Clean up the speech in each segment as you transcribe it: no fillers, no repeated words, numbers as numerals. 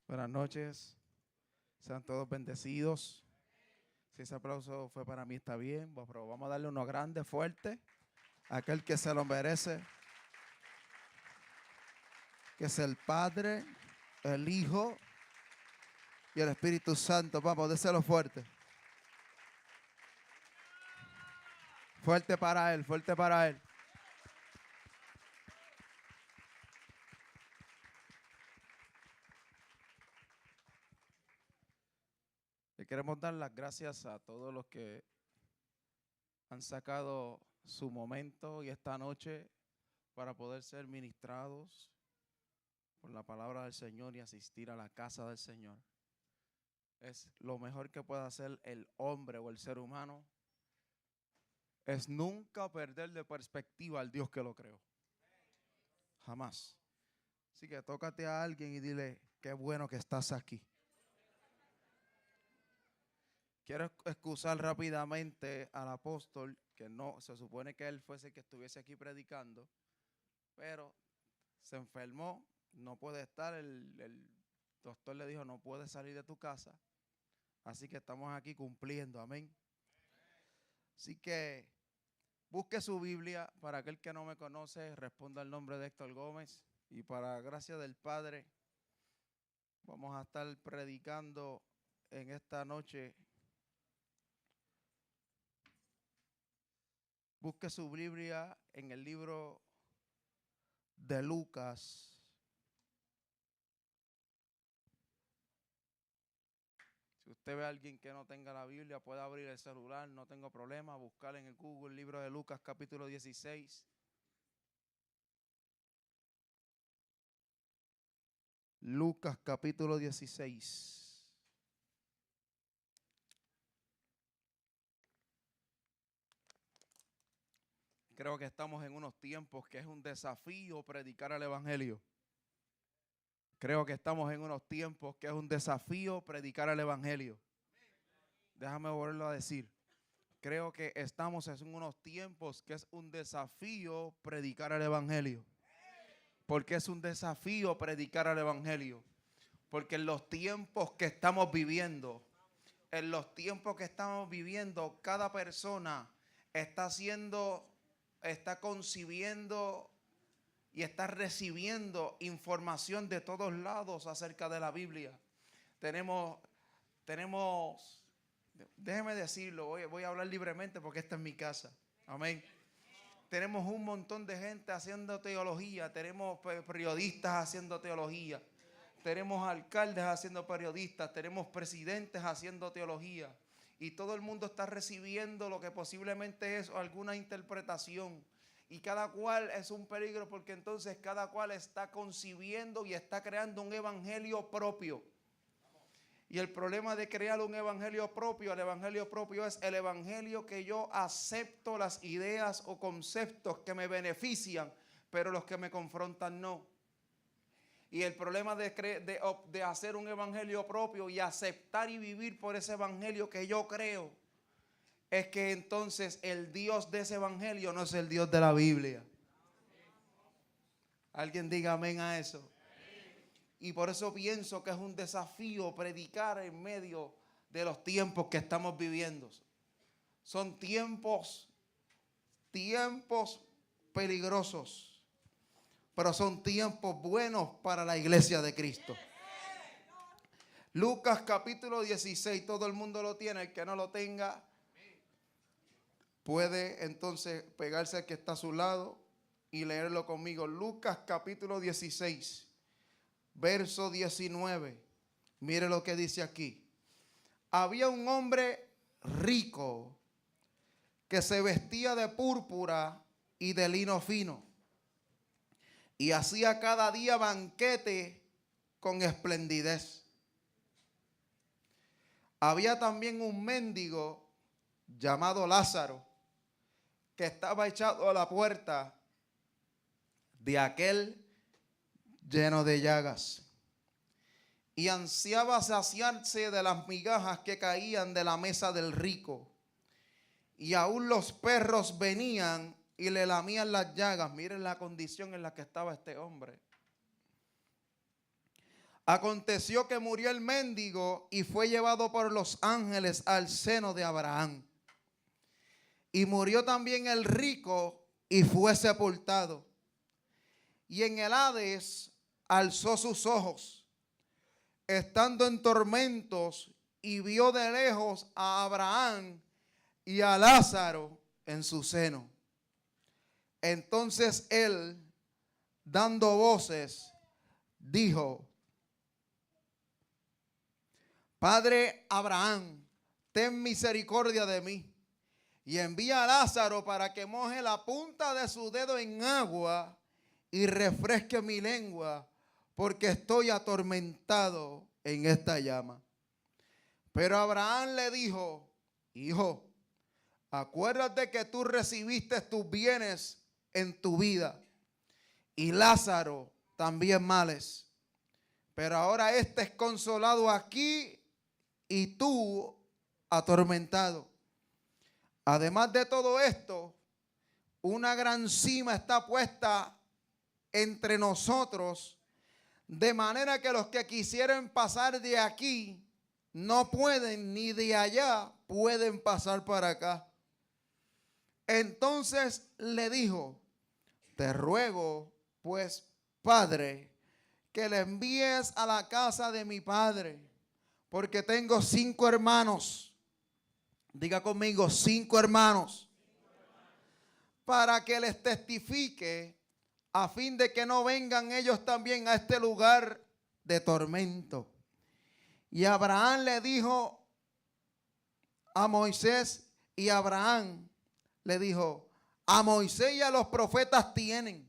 Buenas noches, sean todos bendecidos. Si ese aplauso fue para mí, está bien, pero vamos a darle uno grande, fuerte, a aquel que se lo merece, que es el Padre, el Hijo y el Espíritu Santo. Vamos, déselo fuerte. Fuerte para Él, fuerte para Él. Le queremos dar las gracias a todos los que han sacado su momento y esta noche para poder ser ministrados por la palabra del Señor y asistir a la casa del Señor. Es lo mejor que puede hacer el hombre o el ser humano, es nunca perder de perspectiva al Dios que lo creó. Jamás. Así que tócate a alguien y dile, qué bueno que estás aquí. Quiero excusar rápidamente al apóstol, que no, se supone que él fuese el que estuviese aquí predicando, pero se enfermó, no puede estar, el doctor le dijo, no puedes salir de tu casa, así que estamos aquí cumpliendo, amén. Así que busque su Biblia, para aquel que no me conoce, responda el nombre de Héctor Gómez, y para gracia del Padre, vamos a estar predicando en esta noche. Busque su Biblia en el libro de Lucas. Si usted ve a alguien que no tenga la Biblia, puede abrir el celular, no tengo problema, buscar en el Google el libro de Lucas capítulo 16. Lucas capítulo 16. Creo que estamos en unos tiempos que es un desafío predicar el evangelio. Creo que estamos en unos tiempos que es un desafío predicar el evangelio. Déjame volverlo a decir. Creo que estamos en unos tiempos que es un desafío predicar el evangelio. ¿Por qué es un desafío predicar el evangelio? Porque en los tiempos que estamos viviendo, cada persona está concibiendo y está recibiendo información de todos lados acerca de la Biblia. Tenemos, déjeme decirlo, voy a hablar libremente porque esta es mi casa. Amén. Tenemos un montón de gente haciendo teología, tenemos periodistas haciendo teología, tenemos alcaldes haciendo periodistas, tenemos presidentes haciendo teología, y todo el mundo está recibiendo lo que posiblemente es alguna interpretación, y cada cual es un peligro, porque entonces cada cual está concibiendo y está creando un evangelio propio. Y el problema de crear un evangelio propio, el evangelio propio es el evangelio que yo acepto las ideas o conceptos que me benefician, pero los que me confrontan no. Y el problema de hacer un evangelio propio y aceptar y vivir por ese evangelio que yo creo, es que entonces el Dios de ese evangelio no es el Dios de la Biblia. Alguien diga amén a eso. Y por eso pienso que es un desafío predicar en medio de los tiempos que estamos viviendo. Son tiempos peligrosos, pero son tiempos buenos para la iglesia de Cristo. Lucas capítulo 16, todo el mundo lo tiene, el que no lo tenga puede entonces pegarse al que está a su lado y leerlo conmigo. Lucas capítulo 16. Verso 19, mire lo que dice aquí. Había un hombre rico que se vestía de púrpura y de lino fino y hacía cada día banquete con esplendidez. Había también un mendigo llamado Lázaro que estaba echado a la puerta de aquel lleno de llagas, y ansiaba saciarse de las migajas que caían de la mesa del rico, y aún los perros venían y le lamían las llagas. Miren la condición en la que estaba este hombre. Aconteció que murió el mendigo y fue llevado por los ángeles al seno de Abraham. Y murió también el rico y fue sepultado. Y en el Hades alzó sus ojos, estando en tormentos, y vio de lejos a Abraham y a Lázaro en su seno. Entonces él, dando voces, dijo: Padre Abraham, ten misericordia de mí, y envía a Lázaro para que moje la punta de su dedo en agua y refresque mi lengua, porque estoy atormentado en esta llama. Pero Abraham le dijo: Hijo, acuérdate que tú recibiste tus bienes en tu vida, y Lázaro también males. Pero ahora este es consolado aquí y tú atormentado. Además de todo esto, una gran cima está puesta entre nosotros, de manera que los que quisieren pasar de aquí no pueden, ni de allá pueden pasar para acá. Entonces le dijo: te ruego, pues, Padre, que le envíes a la casa de mi padre, porque tengo 5 hermanos. Diga conmigo: 5 hermanos. Para que les testifique, a fin de que no vengan ellos también a este lugar de tormento. Y Abraham le dijo a Moisés, y Abraham le dijo: a Moisés y a los profetas tienen,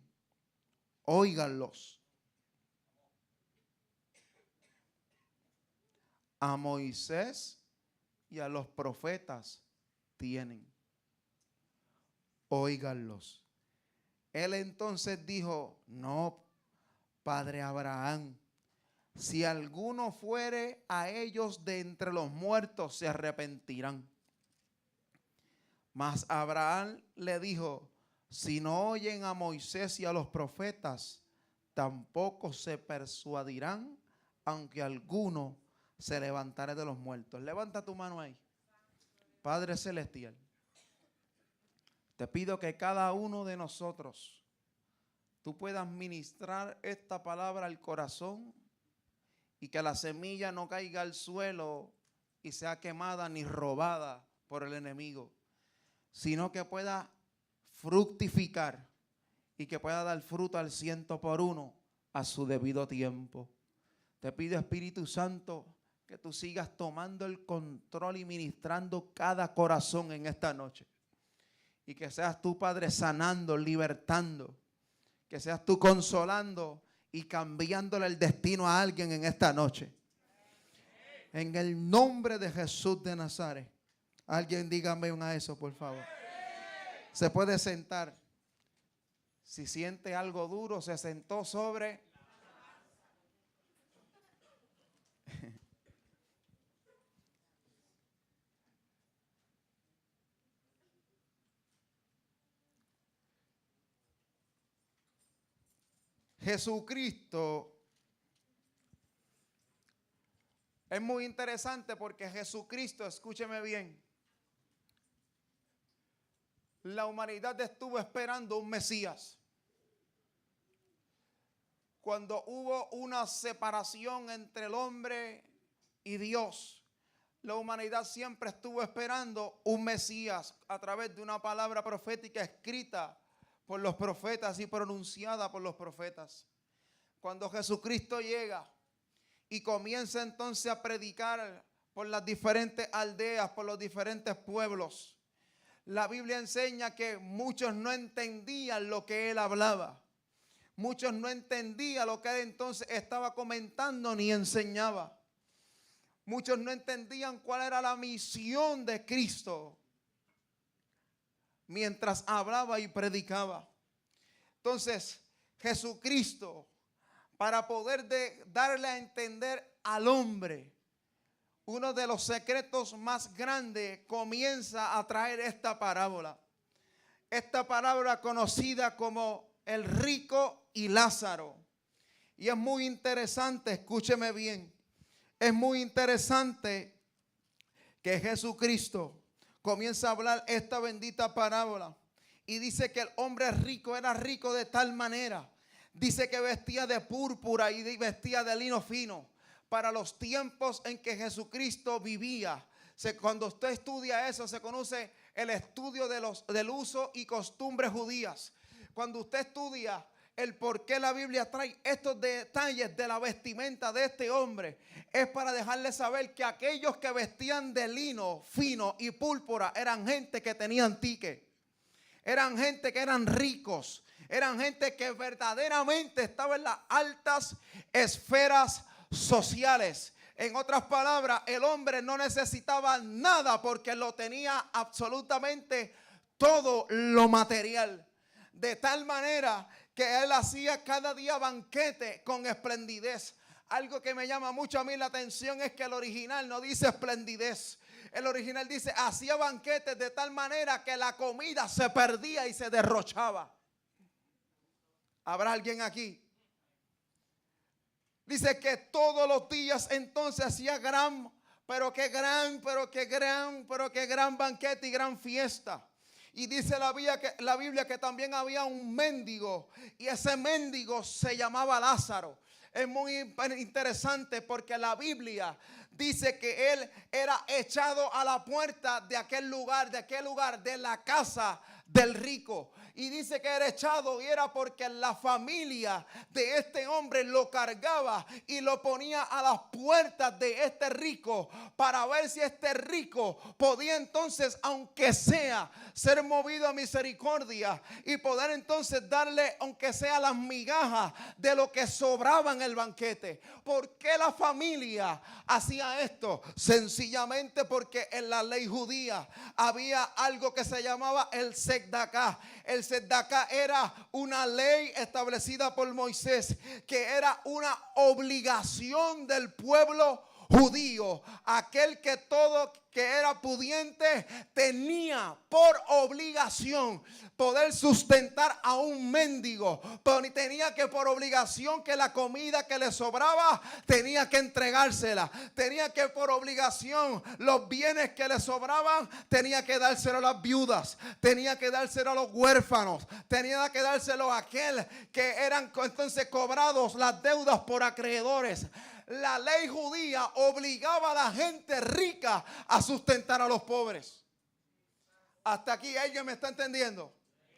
óiganlos. A Moisés y a los profetas tienen, óiganlos. Él entonces dijo: no, padre Abraham, si alguno fuere a ellos de entre los muertos, se arrepentirán. Mas Abraham le dijo: si no oyen a Moisés y a los profetas, tampoco se persuadirán, aunque alguno se levantare de los muertos. Levanta tu mano ahí. Padre celestial, te pido que cada uno de nosotros, tú puedas ministrar esta palabra al corazón, y que la semilla no caiga al suelo y sea quemada ni robada por el enemigo, sino que pueda fructificar y que pueda dar fruto al 100% a su debido tiempo. Te pido, Espíritu Santo, que tú sigas tomando el control y ministrando cada corazón en esta noche. Y que seas tú, Padre, sanando, libertando. Que seas tú consolando y cambiándole el destino a alguien en esta noche. En el nombre de Jesús de Nazaret. Alguien dígame a eso, por favor. Se puede sentar. Si siente algo duro, se sentó sobre. Jesucristo es muy interesante, porque Jesucristo, escúcheme bien, la humanidad estuvo esperando un Mesías. Cuando hubo una separación entre el hombre y Dios, la humanidad siempre estuvo esperando un Mesías a través de una palabra profética escrita por los profetas y pronunciada por los profetas. Cuando Jesucristo llega y comienza entonces a predicar por las diferentes aldeas, por los diferentes pueblos, la Biblia enseña que muchos no entendían lo que él hablaba. Muchos no entendían lo que él entonces estaba comentando ni enseñaba. Muchos no entendían cuál era la misión de Cristo mientras hablaba y predicaba. Entonces, Jesucristo, para poder darle a entender al hombre uno de los secretos más grandes, comienza a traer esta parábola. Esta parábola conocida como el rico y Lázaro. Y es muy interesante, escúcheme bien, es muy interesante que Jesucristo comienza a hablar esta bendita parábola. Y dice que el hombre rico era rico de tal manera. Dice que vestía de púrpura y vestía de lino fino. Para los tiempos en que Jesucristo vivía. Cuando usted estudia eso, se conoce el estudio del uso y costumbres judías. Cuando usted estudia el por qué la Biblia trae estos detalles de la vestimenta de este hombre, es para dejarle saber que aquellos que vestían de lino fino y púrpura eran gente que tenían tique. Eran gente que eran ricos. Eran gente que verdaderamente estaba en las altas esferas sociales. En otras palabras, el hombre no necesitaba nada porque lo tenía absolutamente todo lo material. De tal manera que él hacía cada día banquete con esplendidez. Algo que me llama mucho a mí la atención es que el original no dice esplendidez. El original dice, hacía banquetes de tal manera que la comida se perdía y se derrochaba. ¿Habrá alguien aquí? Dice que todos los días entonces hacía gran banquete y gran fiesta. Y dice la Biblia que también había un mendigo. Y ese mendigo se llamaba Lázaro. Es muy interesante porque la Biblia dice que él era echado a la puerta de aquel lugar, de la casa del rico. Y dice que era echado y era porque la familia de este hombre lo cargaba y lo ponía a las puertas de este rico para ver si este rico podía entonces, aunque sea, ser movido a misericordia y poder entonces darle, aunque sea las migajas de lo que sobraba en el banquete. ¿Por qué la familia hacía esto? Sencillamente porque en la ley judía había algo que se llamaba el tzedakah. El tzedakah era una ley establecida por Moisés, que era una obligación del pueblo judío. Aquel que todo que era pudiente tenía por obligación poder sustentar a un mendigo, pero tenía que por obligación que la comida que le sobraba tenía que entregársela, tenía que por obligación los bienes que le sobraban tenía que dárselo a las viudas, tenía que dárselo a los huérfanos, tenía que dárselo a aquel que eran entonces cobrados las deudas por acreedores. La ley judía obligaba a la gente rica a sustentar a los pobres. Hasta aquí, ¿alguien me está entendiendo?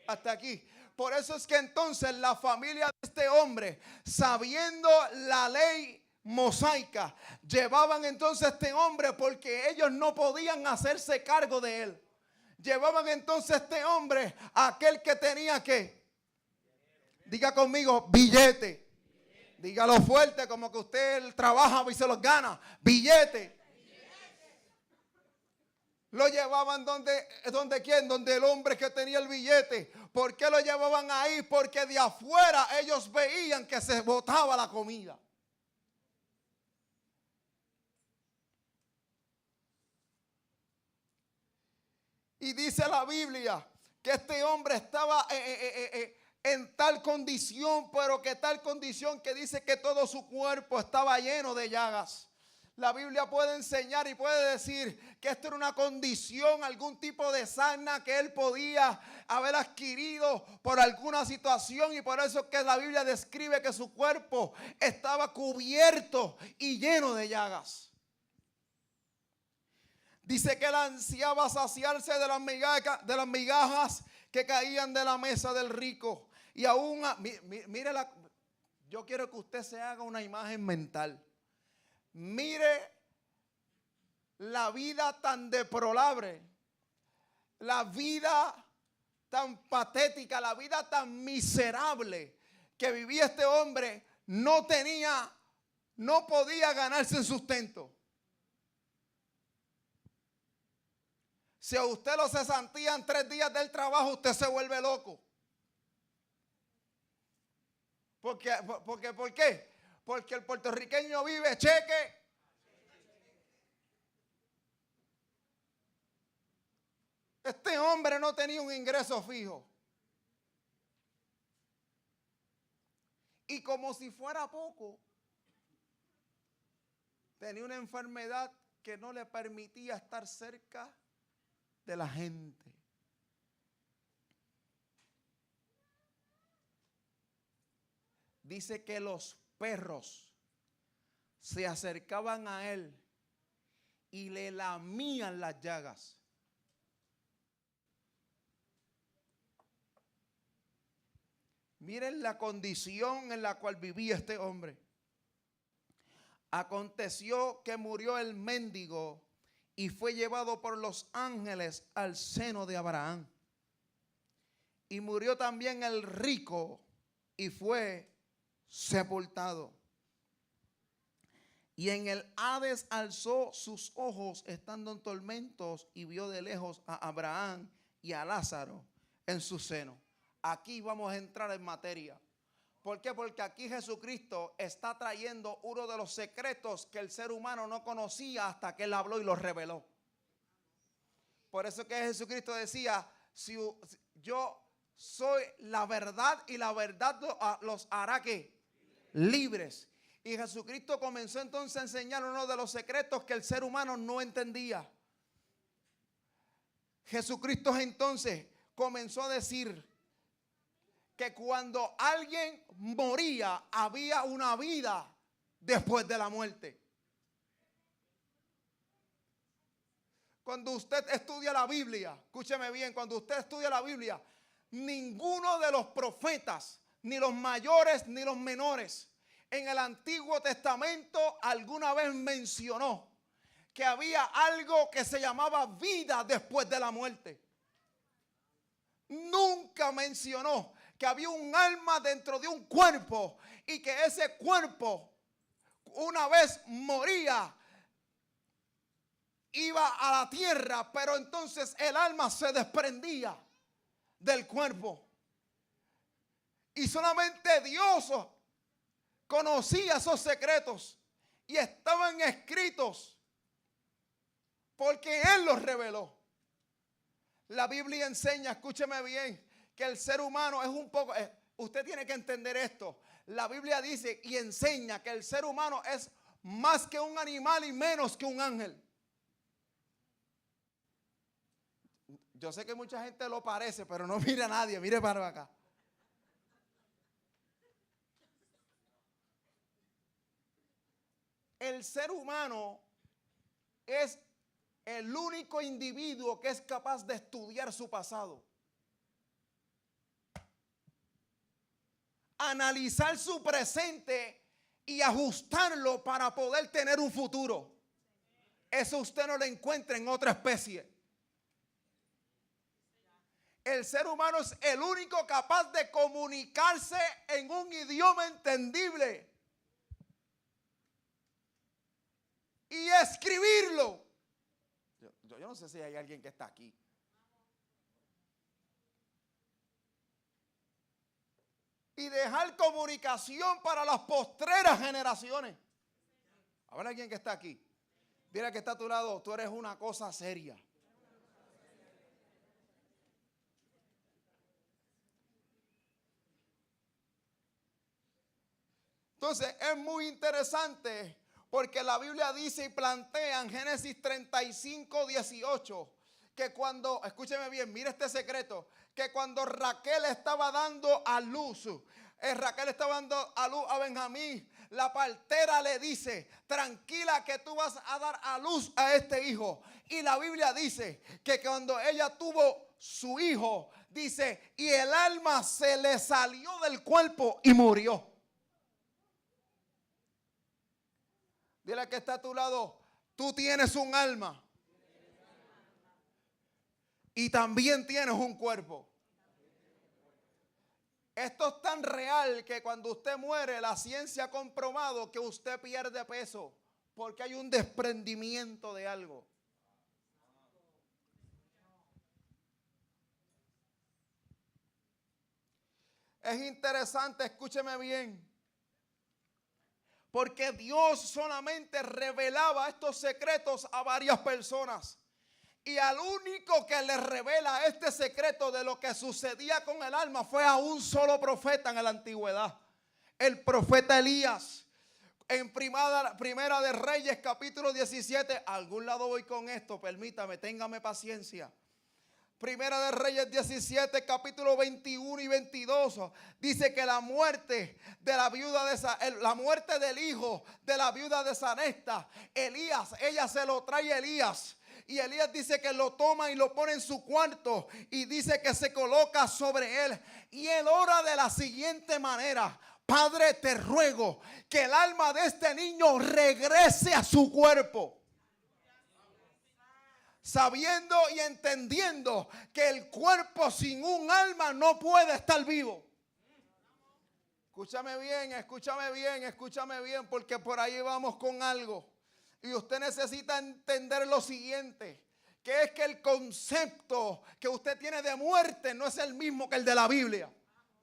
Hasta aquí. Por eso es que entonces la familia de este hombre, sabiendo la ley mosaica, llevaban entonces a este hombre porque ellos no podían hacerse cargo de él. Llevaban entonces a este hombre a aquel que tenía que, diga conmigo, billete. Dígalo fuerte, como que usted trabaja y se los gana. Billete. Lo llevaban donde quién, donde el hombre que tenía el billete. ¿Por qué lo llevaban ahí? Porque de afuera ellos veían que se botaba la comida. Y dice la Biblia que este hombre estaba en tal condición, pero que tal condición que dice que todo su cuerpo estaba lleno de llagas. La Biblia puede enseñar y puede decir que esto era una condición, algún tipo de sarna que él podía haber adquirido por alguna situación, y por eso es que la Biblia describe que su cuerpo estaba cubierto y lleno de llagas. Dice que él ansiaba saciarse de las migajas que caían de la mesa del rico. Y aún, mire, yo quiero que usted se haga una imagen mental. Mire la vida tan deplorable, la vida tan patética, la vida tan miserable que vivía este hombre. No podía ganarse el sustento. Si a usted lo cesantían 3 días del trabajo, usted se vuelve loco. ¿Por qué? Porque el puertorriqueño vive cheque. Este hombre no tenía un ingreso fijo. Y como si fuera poco, tenía una enfermedad que no le permitía estar cerca de la gente. Dice que los perros se acercaban a él y le lamían las llagas. Miren la condición en la cual vivía este hombre. Aconteció que murió el mendigo y fue llevado por los ángeles al seno de Abraham. Y murió también el rico y fue sepultado. Y en el Hades alzó sus ojos estando en tormentos y vio de lejos a Abraham y a Lázaro en su seno. Aquí vamos a entrar en materia. ¿Por qué? Porque aquí Jesucristo está trayendo uno de los secretos que el ser humano no conocía hasta que Él habló y los reveló. Por eso que Jesucristo decía, si yo soy la verdad y la verdad los hará ¿qué? Libres. Y Jesucristo comenzó entonces a enseñar uno de los secretos que el ser humano no entendía. Jesucristo entonces comenzó a decir que cuando alguien moría había una vida después de la muerte. Cuando usted estudia la Biblia, escúcheme bien, cuando usted estudia la Biblia, ninguno de los profetas, ni los mayores ni los menores, en el Antiguo Testamento alguna vez mencionó que había algo que se llamaba vida después de la muerte. Nunca mencionó que había un alma dentro de un cuerpo y que ese cuerpo, una vez moría, iba a la tierra, pero entonces el alma se desprendía del cuerpo. Y solamente Dios conocía esos secretos y estaban escritos porque Él los reveló. La Biblia enseña, escúcheme bien, que el ser humano es un poco, usted tiene que entender esto. La Biblia dice y enseña que el ser humano es más que un animal y menos que un ángel. Yo sé que mucha gente lo parece, pero no mire a nadie, mire para acá. El ser humano es el único individuo que es capaz de estudiar su pasado, analizar su presente y ajustarlo para poder tener un futuro. Eso usted no lo encuentra en otra especie. El ser humano es el único capaz de comunicarse en un idioma entendible y escribirlo. Yo no sé si hay alguien que está aquí. Y dejar comunicación para las postreras generaciones. ¿Habrá alguien que está aquí? Dile que está a tu lado, tú eres una cosa seria. Entonces es muy interesante porque la Biblia dice y plantea en Génesis 35, 18 que cuando, escúcheme bien, mire este secreto, que cuando Raquel estaba dando a luz, Raquel estaba dando a luz a Benjamín, la partera le dice, tranquila que tú vas a dar a luz a este hijo. Y la Biblia dice que cuando ella tuvo su hijo, dice, y el alma se le salió del cuerpo y murió. Dile que está a tu lado, tú tienes un alma y también tienes un cuerpo. Esto es tan real que cuando usted muere, la ciencia ha comprobado que usted pierde peso porque hay un desprendimiento de algo. Es interesante, escúcheme bien. Porque Dios solamente revelaba estos secretos a varias personas. Y al único que le revela este secreto de lo que sucedía con el alma fue a un solo profeta en la antigüedad. el profeta Elías. En Primera de Reyes, capítulo 17. A algún lado voy con esto, permítame, téngame paciencia. Primera de Reyes 17, capítulo 21 y 22. Dice que la muerte de la viuda la muerte del hijo de la viuda de Sarepta, Elías, ella se lo trae a Elías. Y Elías dice que lo toma y lo pone en su cuarto. Y dice que se coloca sobre él. Y él ora de la siguiente manera: Padre, te ruego que el alma de este niño regrese a su cuerpo. Sabiendo y entendiendo que el cuerpo sin un alma no puede estar vivo. Escúchame bien, escúchame bien, escúchame bien, porque por ahí vamos con algo. Y usted necesita entender lo siguiente, que es que el concepto que usted tiene de muerte no es el mismo que el de la Biblia.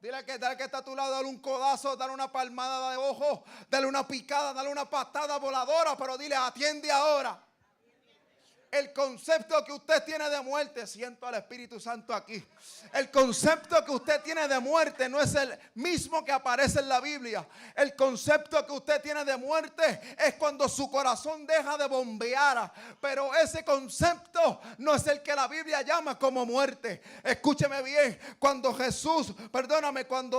Dile que está a tu lado, dale un codazo, dale una palmada de ojo, dale una picada, dale una patada voladora, pero dile: atiende ahora. El concepto que usted tiene de muerte, siento al Espíritu Santo aquí. El concepto que usted tiene de muerte no es el mismo que aparece en la Biblia. El concepto que usted tiene de muerte es cuando su corazón deja de bombear. Pero ese concepto no es el que la Biblia llama como muerte. Escúcheme bien, cuando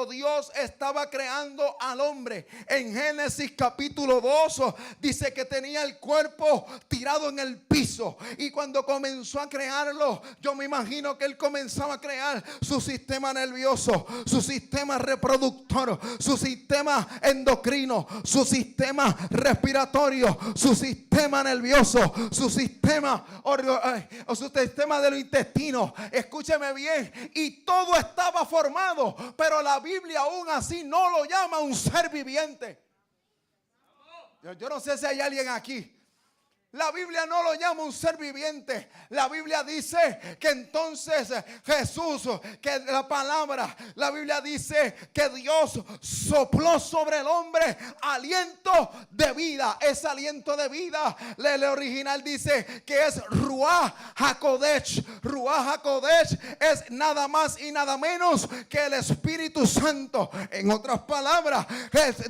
Dios estaba creando al hombre, en Génesis capítulo 2, dice que tenía el cuerpo tirado en el piso. Y cuando comenzó a crearlo, yo me imagino que él comenzaba a crear su sistema nervioso, su sistema reproductor, su sistema endocrino, su sistema respiratorio, su sistema nervioso, su sistema de los intestinos. Escúcheme bien, y todo estaba formado, pero la Biblia aún así no lo llama un ser viviente. Yo no sé si hay alguien aquí. La Biblia no lo llama un ser viviente. La Biblia dice que entonces Jesús, que la Biblia dice que Dios sopló sobre el hombre aliento de vida. Ese aliento de vida, el original dice que es Ruach HaKodesh. Ruach HaKodesh es nada más y nada menos que el Espíritu Santo. En otras palabras,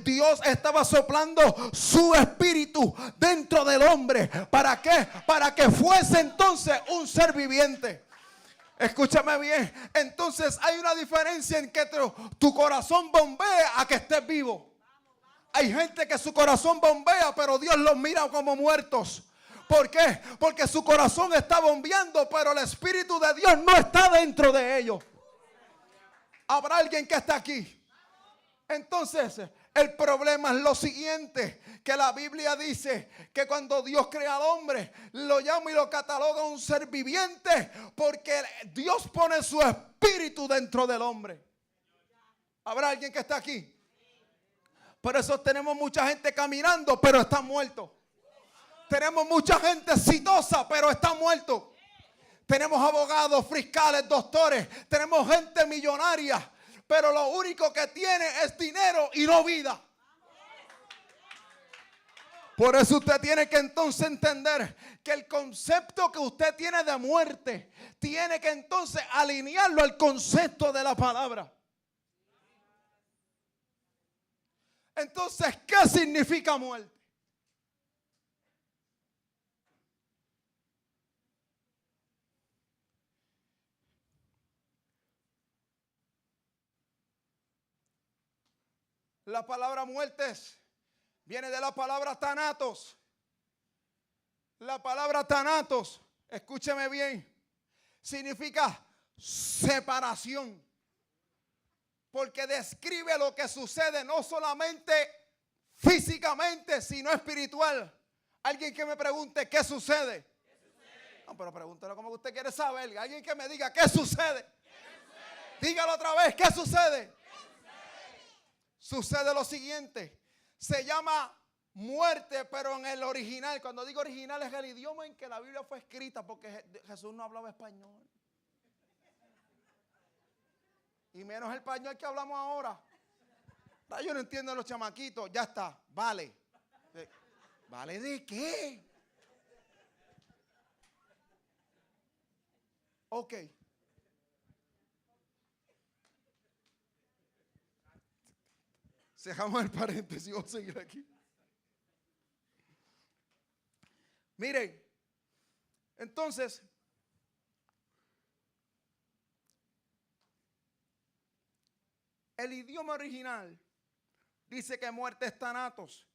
Dios estaba soplando su espíritu dentro del hombre. ¿Para qué? Para que fuese entonces un ser viviente. Escúchame bien. Entonces hay una diferencia en que tu corazón bombea a que estés vivo. Hay gente que su corazón bombea, pero Dios los mira como muertos. ¿Por qué? Porque su corazón está bombeando, pero el Espíritu de Dios no está dentro de ellos. ¿Habrá alguien que está aquí? Entonces, el problema es lo siguiente, que la Biblia dice que cuando Dios crea al hombre, lo llama y lo cataloga un ser viviente, porque Dios pone su espíritu dentro del hombre. ¿Habrá alguien que está aquí? Por eso tenemos mucha gente caminando, pero está muerto. Tenemos mucha gente exitosa, pero está muerto. Tenemos abogados, fiscales, doctores, tenemos gente millonaria, pero lo único que tiene es dinero y no vida. Por eso usted tiene que entonces entender que el concepto que usted tiene de muerte, tiene que entonces alinearlo al concepto de la palabra. Entonces, ¿qué significa muerte? La palabra muertes viene de la palabra thanatos. La palabra thanatos, escúcheme bien, significa separación. Porque describe lo que sucede no solamente físicamente, sino espiritual. Alguien que me pregunte qué sucede. No, pero pregúntelo como usted quiere saber. Alguien que me diga qué sucede. Dígalo otra vez, ¿qué sucede? Sucede lo siguiente. Se llama muerte, pero en el original, cuando digo original es el idioma en que la Biblia fue escrita, porque Jesús no hablaba español. Y menos el español que hablamos ahora. Yo no entiendo a los chamaquitos. Ya está, vale. ¿Vale de qué? Ok. Cerramos el paréntesis, vamos a seguir aquí. Miren, entonces, el idioma original dice que muerte es Thanatos.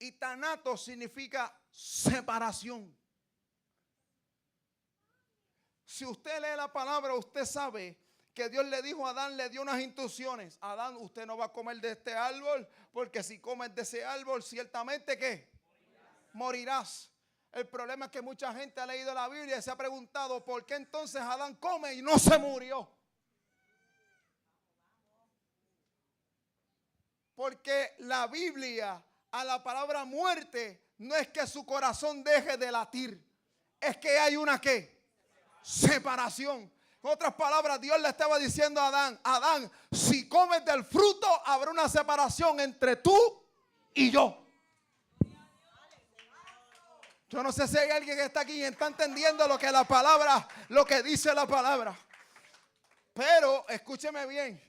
Y Thanatos significa separación. Si usted lee la palabra, usted sabe que Dios le dijo a Adán, le dio unas instrucciones. Adán, usted no va a comer de este árbol, porque si comes de ese árbol, ciertamente ¿qué? Morirás. El problema es que mucha gente ha leído la Biblia y se ha preguntado, ¿por qué entonces Adán come y no se murió? Porque la Biblia, a la palabra muerte, no es que su corazón deje de latir, es que hay una ¿qué? Separación. En otras palabras, Dios le estaba diciendo a Adán, Adán, si comes del fruto, habrá una separación entre tú y yo. Yo no sé si hay alguien que está aquí y está entendiendo lo que la palabra, lo que dice la palabra. Pero, escúcheme bien,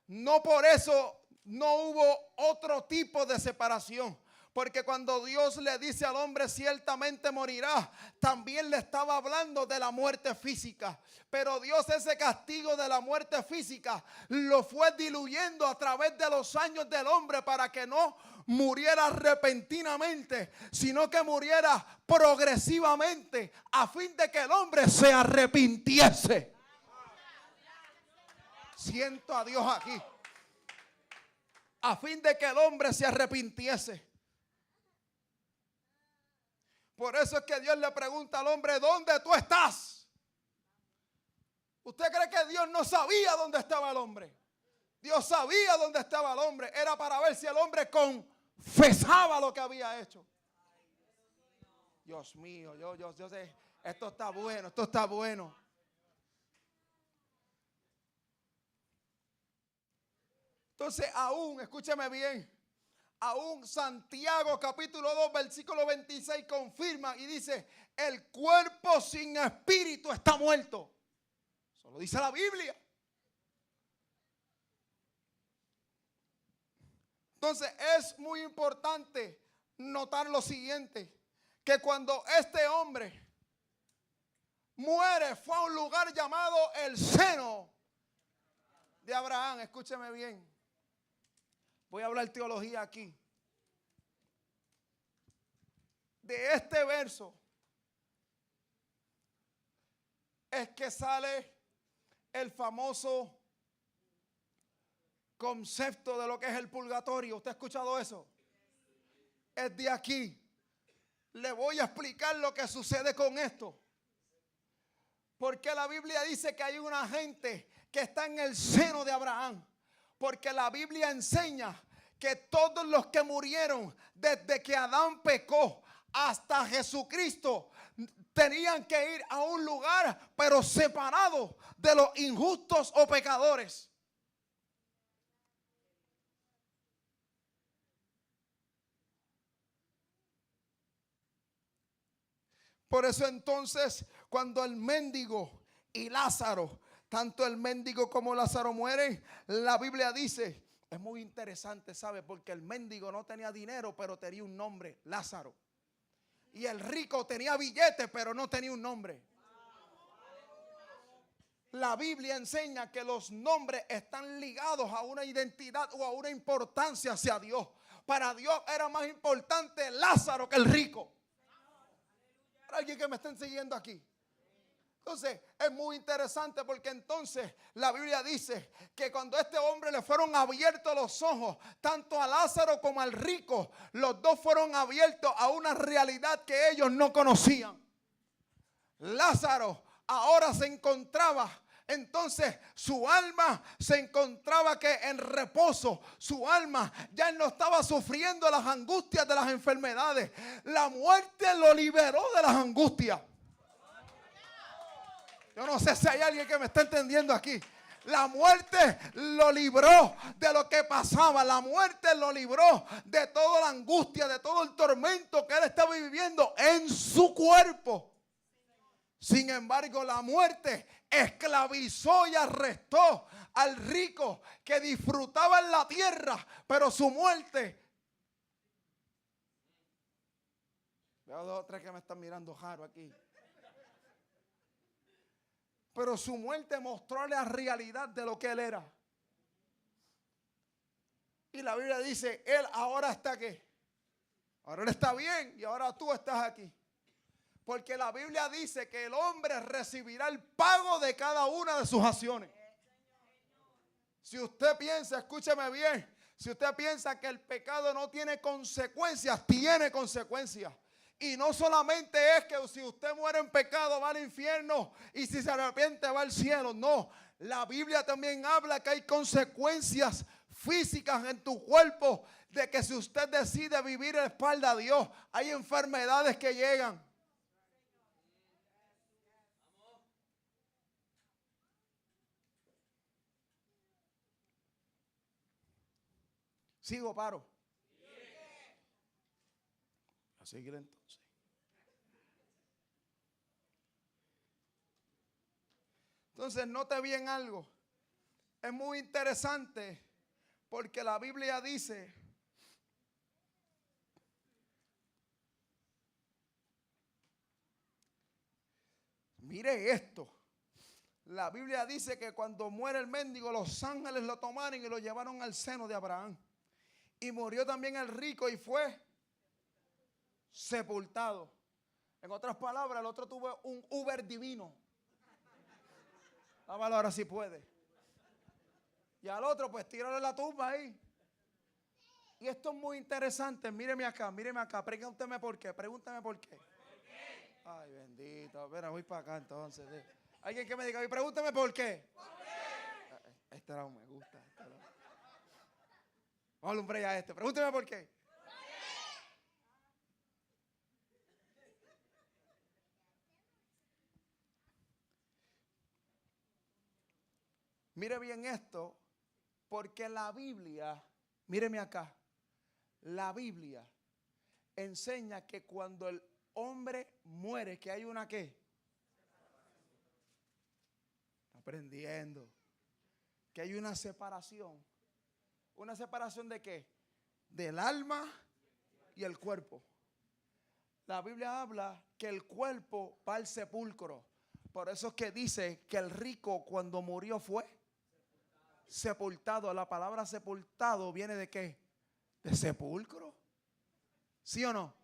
no por eso no hubo otro tipo de separación. Porque cuando Dios le dice al hombre ciertamente morirá, también le estaba hablando de la muerte física. Pero Dios ese castigo de la muerte física lo fue diluyendo a través de los años del hombre para que no muriera repentinamente, sino que muriera progresivamente a fin de que el hombre se arrepintiese. Siento a Dios aquí. A fin de que el hombre se arrepintiese. Por eso es que Dios le pregunta al hombre, ¿dónde tú estás? ¿Usted cree que Dios no sabía dónde estaba el hombre? Dios sabía dónde estaba el hombre. Era para ver si el hombre confesaba lo que había hecho. Dios mío, yo sé, esto está bueno, esto está bueno. Entonces aún, escúcheme bien, aún Santiago capítulo 2 versículo 26 confirma y dice, el cuerpo sin espíritu está muerto. Eso lo dice la Biblia. Entonces es muy importante notar lo siguiente, que cuando este hombre muere fue a un lugar llamado el seno de Abraham. Escúcheme bien. Voy a hablar teología aquí. De este verso es que sale el famoso concepto de lo que es el purgatorio. ¿Usted ha escuchado eso? Es de aquí. Le voy a explicar lo que sucede con esto. Porque la Biblia dice que hay una gente que está en el seno de Abraham. Porque la Biblia enseña que todos los que murieron desde que Adán pecó hasta Jesucristo tenían que ir a un lugar pero separado de los injustos o pecadores. Por eso entonces cuando el mendigo y Lázaro, tanto el mendigo como Lázaro mueren, la Biblia dice, es muy interesante, ¿sabe? Porque el mendigo no tenía dinero, pero tenía un nombre, Lázaro. Y el rico tenía billetes, pero no tenía un nombre. La Biblia enseña que los nombres están ligados a una identidad o a una importancia hacia Dios. Para Dios era más importante Lázaro que el rico. ¿Hay alguien que me estén siguiendo aquí? Entonces es muy interesante porque entonces la Biblia dice que cuando a este hombre le fueron abiertos los ojos, tanto a Lázaro como al rico, los dos fueron abiertos a una realidad que ellos no conocían. Lázaro ahora se encontraba, entonces su alma se encontraba que en reposo, su alma ya no estaba sufriendo las angustias de las enfermedades. La muerte lo liberó de las angustias. Yo no sé si hay alguien que me está entendiendo aquí. La muerte lo libró de lo que pasaba. La muerte lo libró de toda la angustia, de todo el tormento que él estaba viviendo en su cuerpo. Sin embargo, la muerte esclavizó y arrestó al rico que disfrutaba en la tierra, pero su muerte... Veo dos o tres que me están mirando raro aquí. Pero su muerte mostró la realidad de lo que él era. Y la Biblia dice, él ahora está ¿qué? Ahora él está bien y ahora tú estás aquí. Porque la Biblia dice que el hombre recibirá el pago de cada una de sus acciones. Si usted piensa, escúcheme bien, si usted piensa que el pecado no tiene consecuencias, tiene consecuencias. Y no solamente es que si usted muere en pecado va al infierno y si se arrepiente va al cielo. No, la Biblia también habla que hay consecuencias físicas en tu cuerpo de que si usted decide vivir a la espalda de Dios, hay enfermedades que llegan. ¿Sigo, paro? A seguir entonces. Entonces, note bien algo. Es muy interesante porque la Biblia dice mire esto. La Biblia dice que cuando muere el mendigo, los ángeles lo tomaron y lo llevaron al seno de Abraham. Y murió también el rico y fue sepultado. En otras palabras, el otro tuvo un Uber divino. Dámelo ahora si puede. Y al otro, pues tírale la tumba ahí. Y esto es muy interesante. Míreme acá. Pregúnteme por qué. Ay, bendito. Espera, voy para acá entonces. Alguien que me diga, pregúnteme por qué. Este lado me gusta. Vamos a lumbre a este. Pregúnteme por qué. Mire bien esto, porque la Biblia, míreme acá, la Biblia enseña que cuando el hombre muere, que hay una ¿qué? Está aprendiendo. Que hay una separación. ¿Una separación de qué? Del alma y el cuerpo. La Biblia habla que el cuerpo va al sepulcro. Por eso es que dice que el rico cuando murió fue sepultado. La palabra sepultado viene de ¿qué? De sepulcro. ¿Sí o no?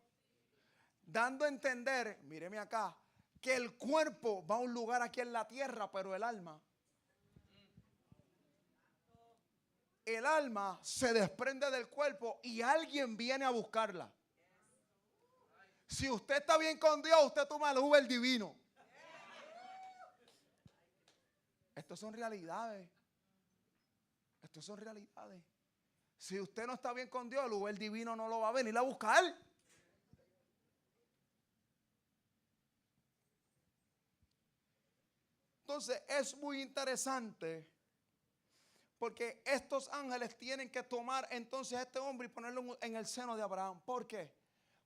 Dando a entender, míreme acá, que el cuerpo va a un lugar aquí en la tierra, pero el alma se desprende del cuerpo y alguien viene a buscarla. Si usted está bien con Dios, usted toma el Uber divino. Estas son realidades. Si usted no está bien con Dios, el Uber divino no lo va a venir a buscar. Entonces es muy interesante porque estos ángeles tienen que tomar entonces a este hombre y ponerlo en el seno de Abraham. ¿Por qué?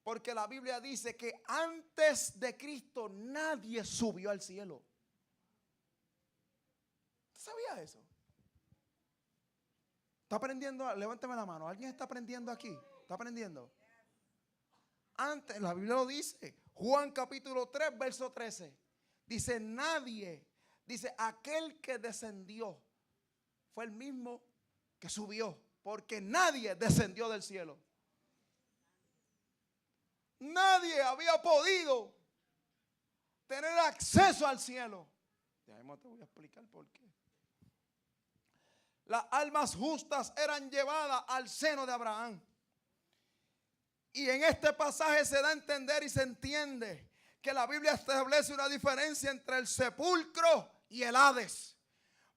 Porque la Biblia dice que antes de Cristo nadie subió al cielo. ¿Usted sabía eso? ¿Está aprendiendo? Levánteme la mano. ¿Alguien está aprendiendo aquí? ¿Está aprendiendo? Antes, la Biblia lo dice. Juan capítulo 3, verso 13. Dice, nadie, dice, aquel que descendió fue el mismo que subió. Porque nadie descendió del cielo. Nadie había podido tener acceso al cielo. Ya mismo te voy a explicar por qué. Las almas justas eran llevadas al seno de Abraham. Y en este pasaje se da a entender y se entiende que la Biblia establece una diferencia entre el sepulcro y el Hades.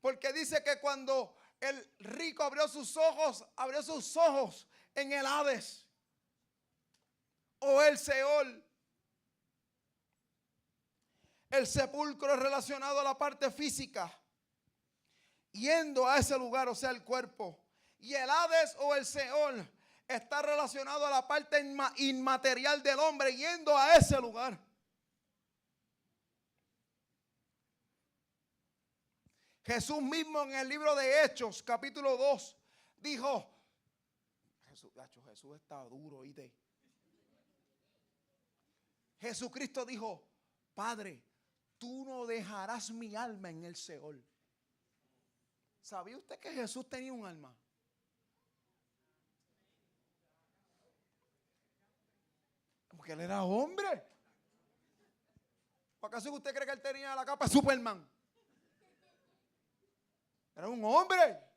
Porque dice que cuando el rico abrió sus ojos en el Hades o el Seol. El sepulcro es relacionado a la parte física, yendo a ese lugar, o sea, el cuerpo. Y el Hades o el Seol está relacionado a la parte inmaterial del hombre, yendo a ese lugar. Jesús mismo en el libro de Hechos, capítulo 2, dijo, Jesús está duro, ¿oíste? Jesucristo dijo, Padre, tú no dejarás mi alma en el Seol. ¿Sabía usted que Jesús tenía un alma? Porque él era hombre. ¿Por acaso usted cree que él tenía la capa de Superman? Era un hombre.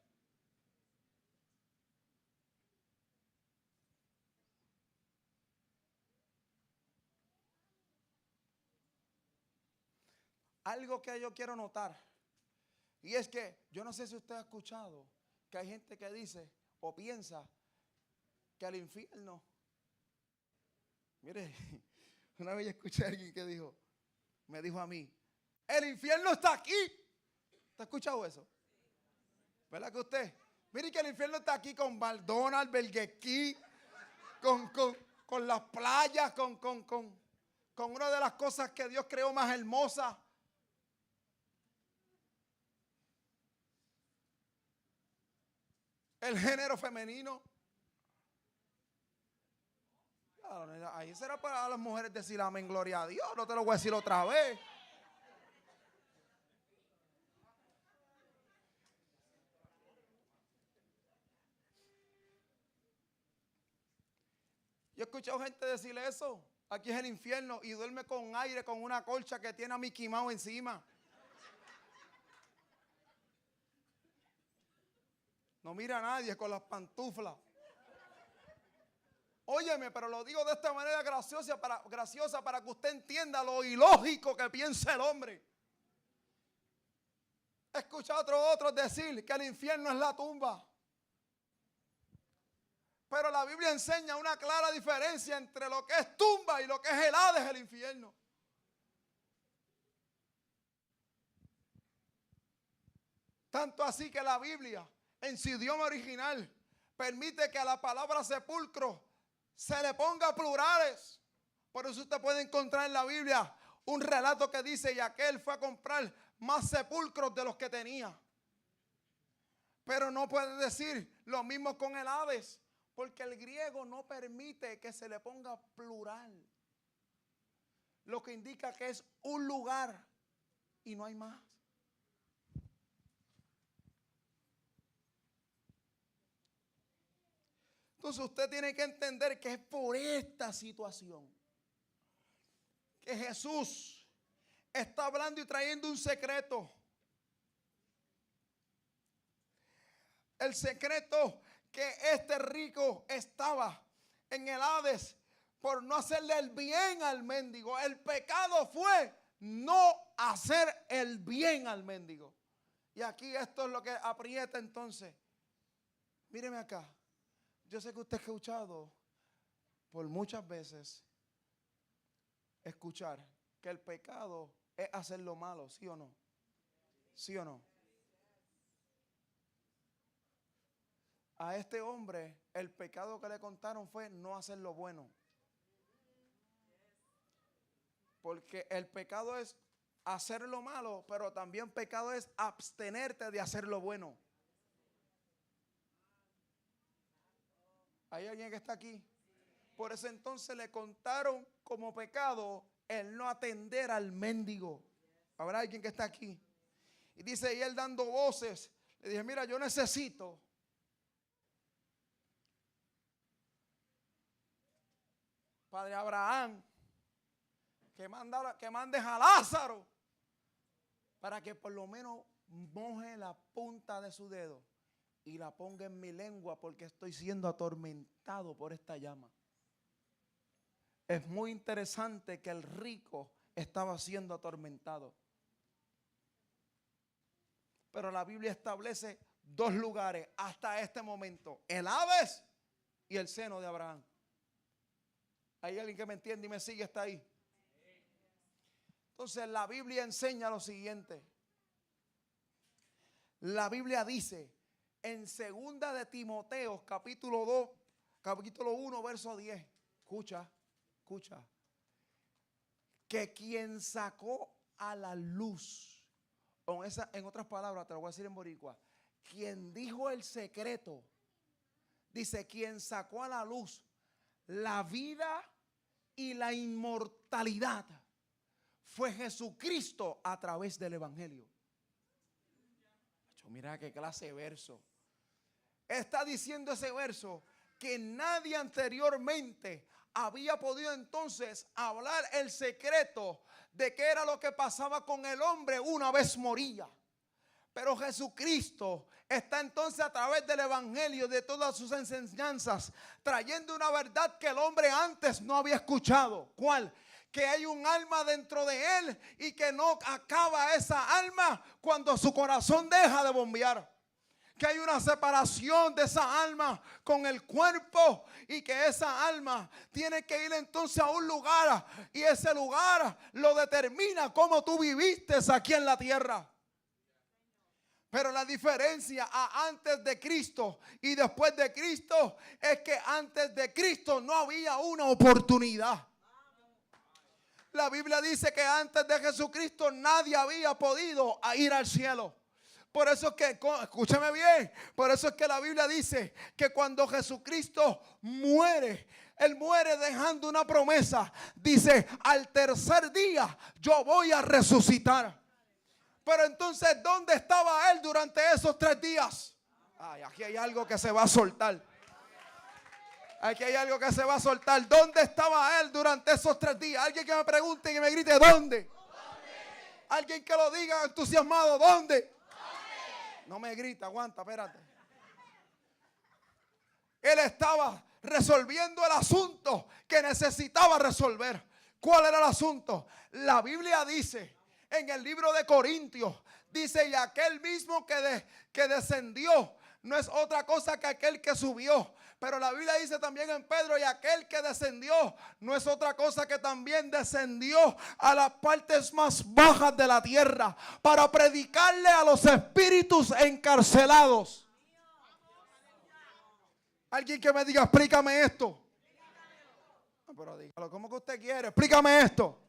Algo que yo quiero notar, y es que yo no sé si usted ha escuchado que hay gente que dice o piensa que al infierno, mire, una vez escuché a alguien que dijo, me dijo a mí, el infierno está aquí. ¿Te ha escuchado eso? ¿Verdad que usted? Mire que el infierno está aquí con McDonald's, Burger King, con las playas, con una de las cosas que Dios creó más hermosa. El género femenino. Ahí será para las mujeres decir amén, gloria a Dios. No te lo voy a decir otra vez. Yo he escuchado gente decirle eso. Aquí es el infierno y duerme con aire, con una colcha que tiene a Mickey Mouse encima. No mira a nadie con las pantuflas. Óyeme, pero lo digo de esta manera graciosa para que usted entienda lo ilógico que piensa el hombre. He escuchado a otros decir que el infierno es la tumba. Pero la Biblia enseña una clara diferencia entre lo que es tumba y lo que es el Hades, el infierno. Tanto así que la Biblia, en su idioma original, permite que a la palabra sepulcro se le ponga plurales. Por eso usted puede encontrar en la Biblia un relato que dice, y aquel fue a comprar más sepulcros de los que tenía. Pero no puede decir lo mismo con el Hades, porque el griego no permite que se le ponga plural. Lo que indica que es un lugar y no hay más. Entonces usted tiene que entender que es por esta situación que Jesús está hablando y trayendo un secreto. El secreto que este rico estaba en el Hades por no hacerle el bien al mendigo. El pecado fue no hacer el bien al mendigo. Y aquí esto es lo que aprieta entonces. Míreme acá. Yo sé que usted ha escuchado por muchas veces escuchar que el pecado es hacer lo malo, ¿sí o no? ¿Sí o no? A este hombre el pecado que le contaron fue no hacer lo bueno. Porque el pecado es hacer lo malo, pero también pecado es abstenerte de hacer lo bueno. ¿Hay alguien que está aquí? Por eso entonces le contaron como pecado el no atender al mendigo. ¿Habrá alguien que está aquí? Y dice, y él dando voces, le dije, mira, yo necesito Padre Abraham, que mandes a Lázaro para que por lo menos moje la punta de su dedo y la ponga en mi lengua porque estoy siendo atormentado por esta llama. Es muy interesante que el rico estaba siendo atormentado. Pero la Biblia establece dos lugares hasta este momento: el Hades y el seno de Abraham. ¿Hay alguien que me entiende y me sigue hasta ahí? Entonces la Biblia enseña lo siguiente. La Biblia dice en 2 de Timoteo capítulo 2, capítulo 1, verso 10. Escucha. Que quien sacó a la luz En otras palabras, te lo voy a decir en boricua. Quien dijo el secreto, dice, quien sacó a la luz la vida y la inmortalidad fue Jesucristo a través del Evangelio. Mira qué clase de verso. Está diciendo ese verso que nadie anteriormente había podido entonces hablar el secreto de qué era lo que pasaba con el hombre una vez moría. Pero Jesucristo está entonces a través del Evangelio, de todas sus enseñanzas, trayendo una verdad que el hombre antes no había escuchado. ¿Cuál? Que hay un alma dentro de él y que no acaba esa alma cuando su corazón deja de bombear. Que hay una separación de esa alma con el cuerpo y que esa alma tiene que ir entonces a un lugar y ese lugar lo determina cómo tú viviste aquí en la tierra. Pero la diferencia a antes de Cristo y después de Cristo es que antes de Cristo no había una oportunidad. La Biblia dice que antes de Jesucristo nadie había podido ir al cielo. Por eso es que, escúchame bien, por eso es que la Biblia dice que cuando Jesucristo muere, Él muere dejando una promesa. Dice, al tercer día yo voy a resucitar. Pero entonces, ¿dónde estaba Él durante esos 3 días? Ay, aquí hay algo que se va a soltar. Aquí hay algo que se va a soltar. ¿Dónde estaba Él durante esos 3 días? Alguien que me pregunte y que me grite, ¿dónde? ¿Dónde? Alguien que lo diga entusiasmado, ¿dónde? ¿Dónde? No me grita, aguanta, espérate. Él estaba resolviendo el asunto que necesitaba resolver. ¿Cuál era el asunto? La Biblia dice en el libro de Corintios, dice, y aquel mismo que descendió no es otra cosa que aquel que subió. Pero la Biblia dice también en Pedro, y aquel que descendió no es otra cosa que también descendió a las partes más bajas de la tierra para predicarle a los espíritus encarcelados. Alguien que me diga, explícame esto. Pero dígalo, ¿cómo que usted quiere? Explícame esto.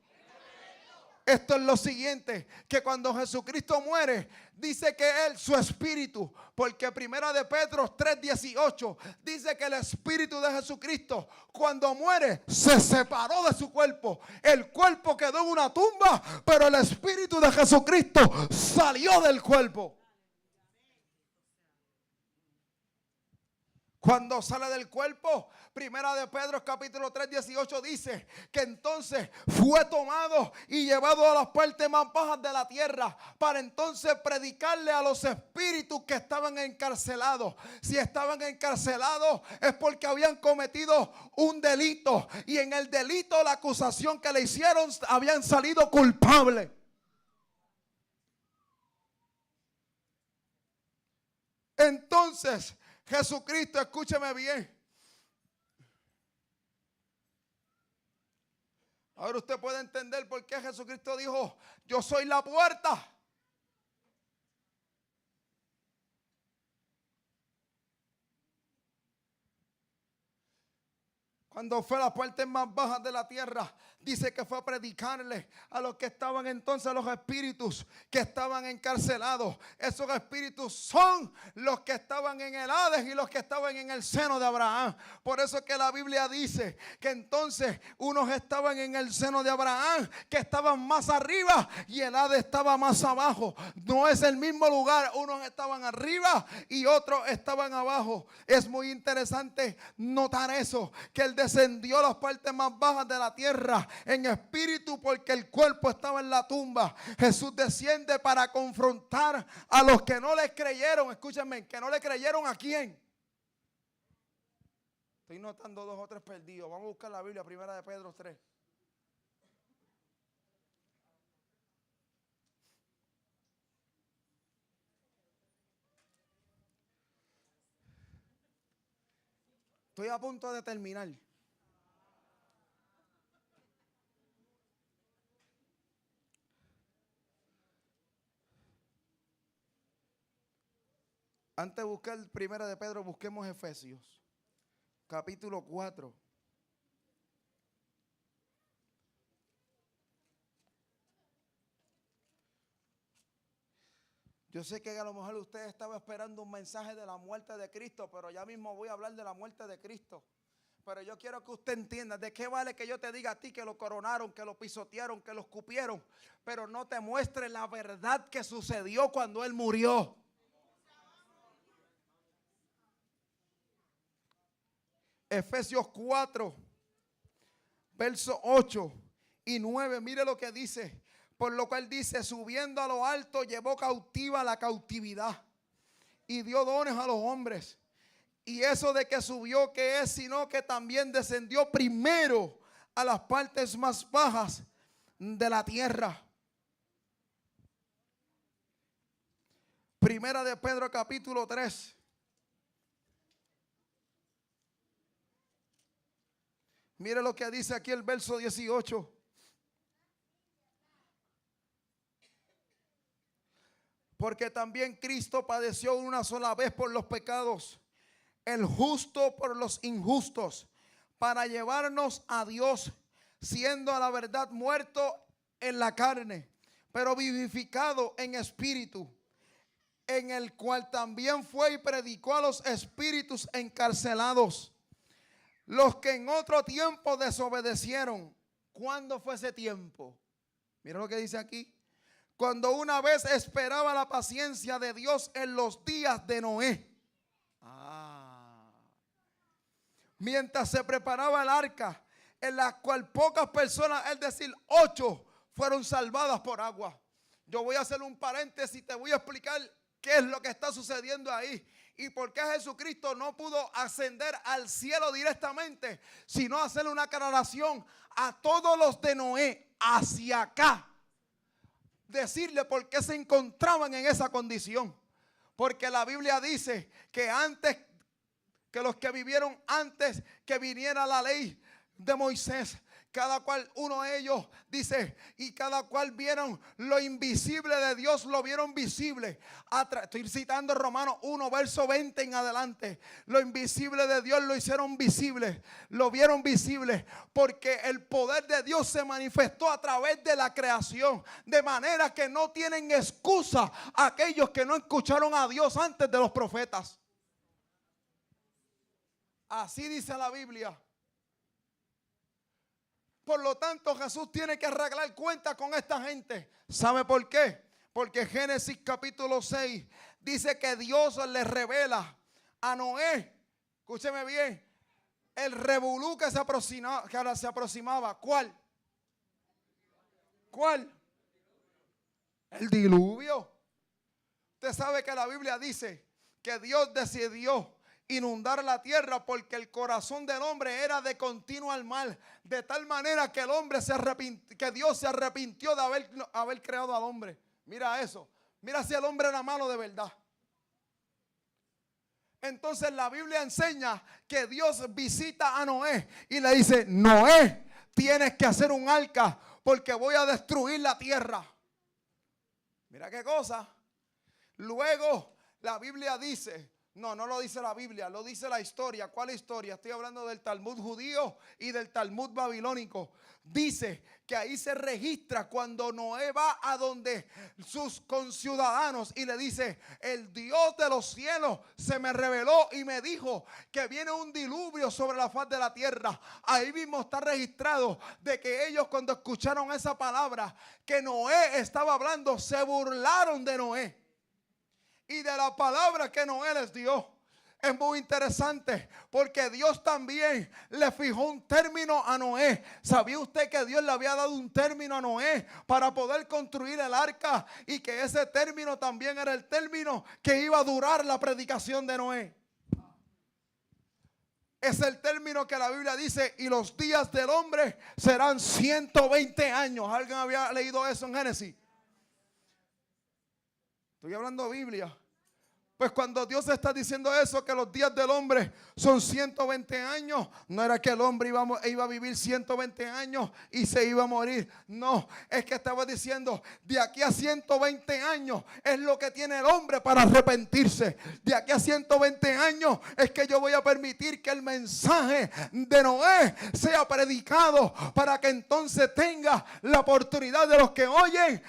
Esto es lo siguiente, que cuando Jesucristo muere, dice que Él, su espíritu, porque primera de Pedro 3:18, dice que el espíritu de Jesucristo, cuando muere, se separó de su cuerpo. El cuerpo quedó en una tumba, pero el espíritu de Jesucristo salió del cuerpo. Cuando sale del cuerpo, primera de Pedro capítulo 3:18 dice que entonces fue tomado y llevado a las partes más bajas de la tierra para entonces predicarle a los espíritus que estaban encarcelados. Si estaban encarcelados es porque habían cometido un delito y en el delito, la acusación que le hicieron, habían salido culpables. Entonces Jesucristo, escúcheme bien. Ahora usted puede entender por qué Jesucristo dijo, yo soy la puerta. Cuando fue a las partes más bajas de la tierra, dice que fue a predicarle a los que estaban entonces, a los espíritus que estaban encarcelados. Esos espíritus son los que estaban en el Hades y los que estaban en el seno de Abraham. Por eso es que la Biblia dice que entonces unos estaban en el seno de Abraham, que estaban más arriba, y el Hades estaba más abajo. No es el mismo lugar, unos estaban arriba y otros estaban abajo. Es muy interesante notar eso, que Él descendió a las partes más bajas de la tierra en espíritu porque el cuerpo estaba en la tumba. Jesús desciende para confrontar a los que no le creyeron. Escúchenme, que no le creyeron, ¿a quién? Estoy notando 2 o 3 perdidos. Vamos a buscar la Biblia, primera de Pedro 3. Estoy a punto de terminar. Antes de buscar primera de Pedro, busquemos Efesios, capítulo 4. Yo sé que a lo mejor usted estaba esperando un mensaje de la muerte de Cristo, pero ya mismo voy a hablar de la muerte de Cristo. Pero yo quiero que usted entienda, ¿de qué vale que yo te diga a ti que lo coronaron, que lo pisotearon, que lo escupieron, pero no te muestre la verdad que sucedió cuando Él murió? Efesios 4, versos 8 y 9, mire lo que dice. Por lo cual dice, subiendo a lo alto, llevó cautiva la cautividad y dio dones a los hombres. Y eso de que subió, ¿qué es? Sino que también descendió primero a las partes más bajas de la tierra. Primera de Pedro capítulo 3. Mire lo que dice aquí el verso 18. Porque también Cristo padeció una sola vez por los pecados, el justo por los injustos, para llevarnos a Dios, siendo a la verdad muerto en la carne, pero vivificado en espíritu, en el cual también fue y predicó a los espíritus encarcelados, los que en otro tiempo desobedecieron. ¿Cuándo fue ese tiempo? Mira lo que dice aquí. Cuando una vez esperaba la paciencia de Dios en los días de Noé. Mientras se preparaba el arca, en la cual pocas personas, es decir, 8, fueron salvadas por agua. Yo voy a hacer un paréntesis y te voy a explicar qué es lo que está sucediendo ahí y por qué Jesucristo no pudo ascender al cielo directamente, sino hacerle una aclaración a todos los de Noé hacia acá. Decirle por qué se encontraban en esa condición. Porque la Biblia dice que antes, que los que vivieron antes que viniera la ley de Moisés, cada cual, uno de ellos dice, y cada cual vieron lo invisible de Dios, lo vieron visible. Estoy citando Romanos 1, verso 20 en adelante. Lo invisible de Dios lo hicieron visible, lo vieron visible, porque el poder de Dios se manifestó a través de la creación, de manera que no tienen excusa aquellos que no escucharon a Dios antes de los profetas. Así dice la Biblia. Por lo tanto, Jesús tiene que arreglar cuenta con esta gente. ¿Sabe por qué? Porque Génesis capítulo 6 dice que Dios le revela a Noé, escúcheme bien, el revolú que se aproximaba. ¿Cuál? ¿Cuál? El diluvio. Usted sabe que la Biblia dice que Dios decidió inundar la tierra porque el corazón del hombre era de continuo al mal, de tal manera que el hombre que Dios se arrepintió de haber creado al hombre. Mira eso, mira si el hombre era malo de verdad. Entonces la Biblia enseña que Dios visita a Noé y le dice: Noé, tienes que hacer un arca porque voy a destruir la tierra. Mira qué cosa. Luego la Biblia dice, no lo dice la Biblia, lo dice la historia. ¿Cuál historia? Estoy hablando del Talmud judío y del Talmud babilónico. Dice que ahí se registra cuando Noé va a donde sus conciudadanos y le dice: el Dios de los cielos se me reveló y me dijo que viene un diluvio sobre la faz de la tierra. Ahí mismo está registrado de que ellos, cuando escucharon esa palabra que Noé estaba hablando, se burlaron de Noé y de la palabra que Noé les dio. Es muy interesante porque Dios también le fijó un término a Noé. ¿Sabía usted que Dios le había dado un término a Noé para poder construir el arca? Y que ese término también era el término que iba a durar la predicación de Noé. Es el término que la Biblia dice: y los días del hombre serán 120 años. ¿Alguien había leído eso en Génesis? Estoy hablando de Biblia. Pues cuando Dios está diciendo eso, que los días del hombre son 120 años, no era que el hombre iba a vivir 120 años y se iba a morir. No, es que estaba diciendo, de aquí a 120 años es lo que tiene el hombre para arrepentirse. De aquí a 120 años es que yo voy a permitir que el mensaje de Noé sea predicado para que entonces tenga la oportunidad de los que oyen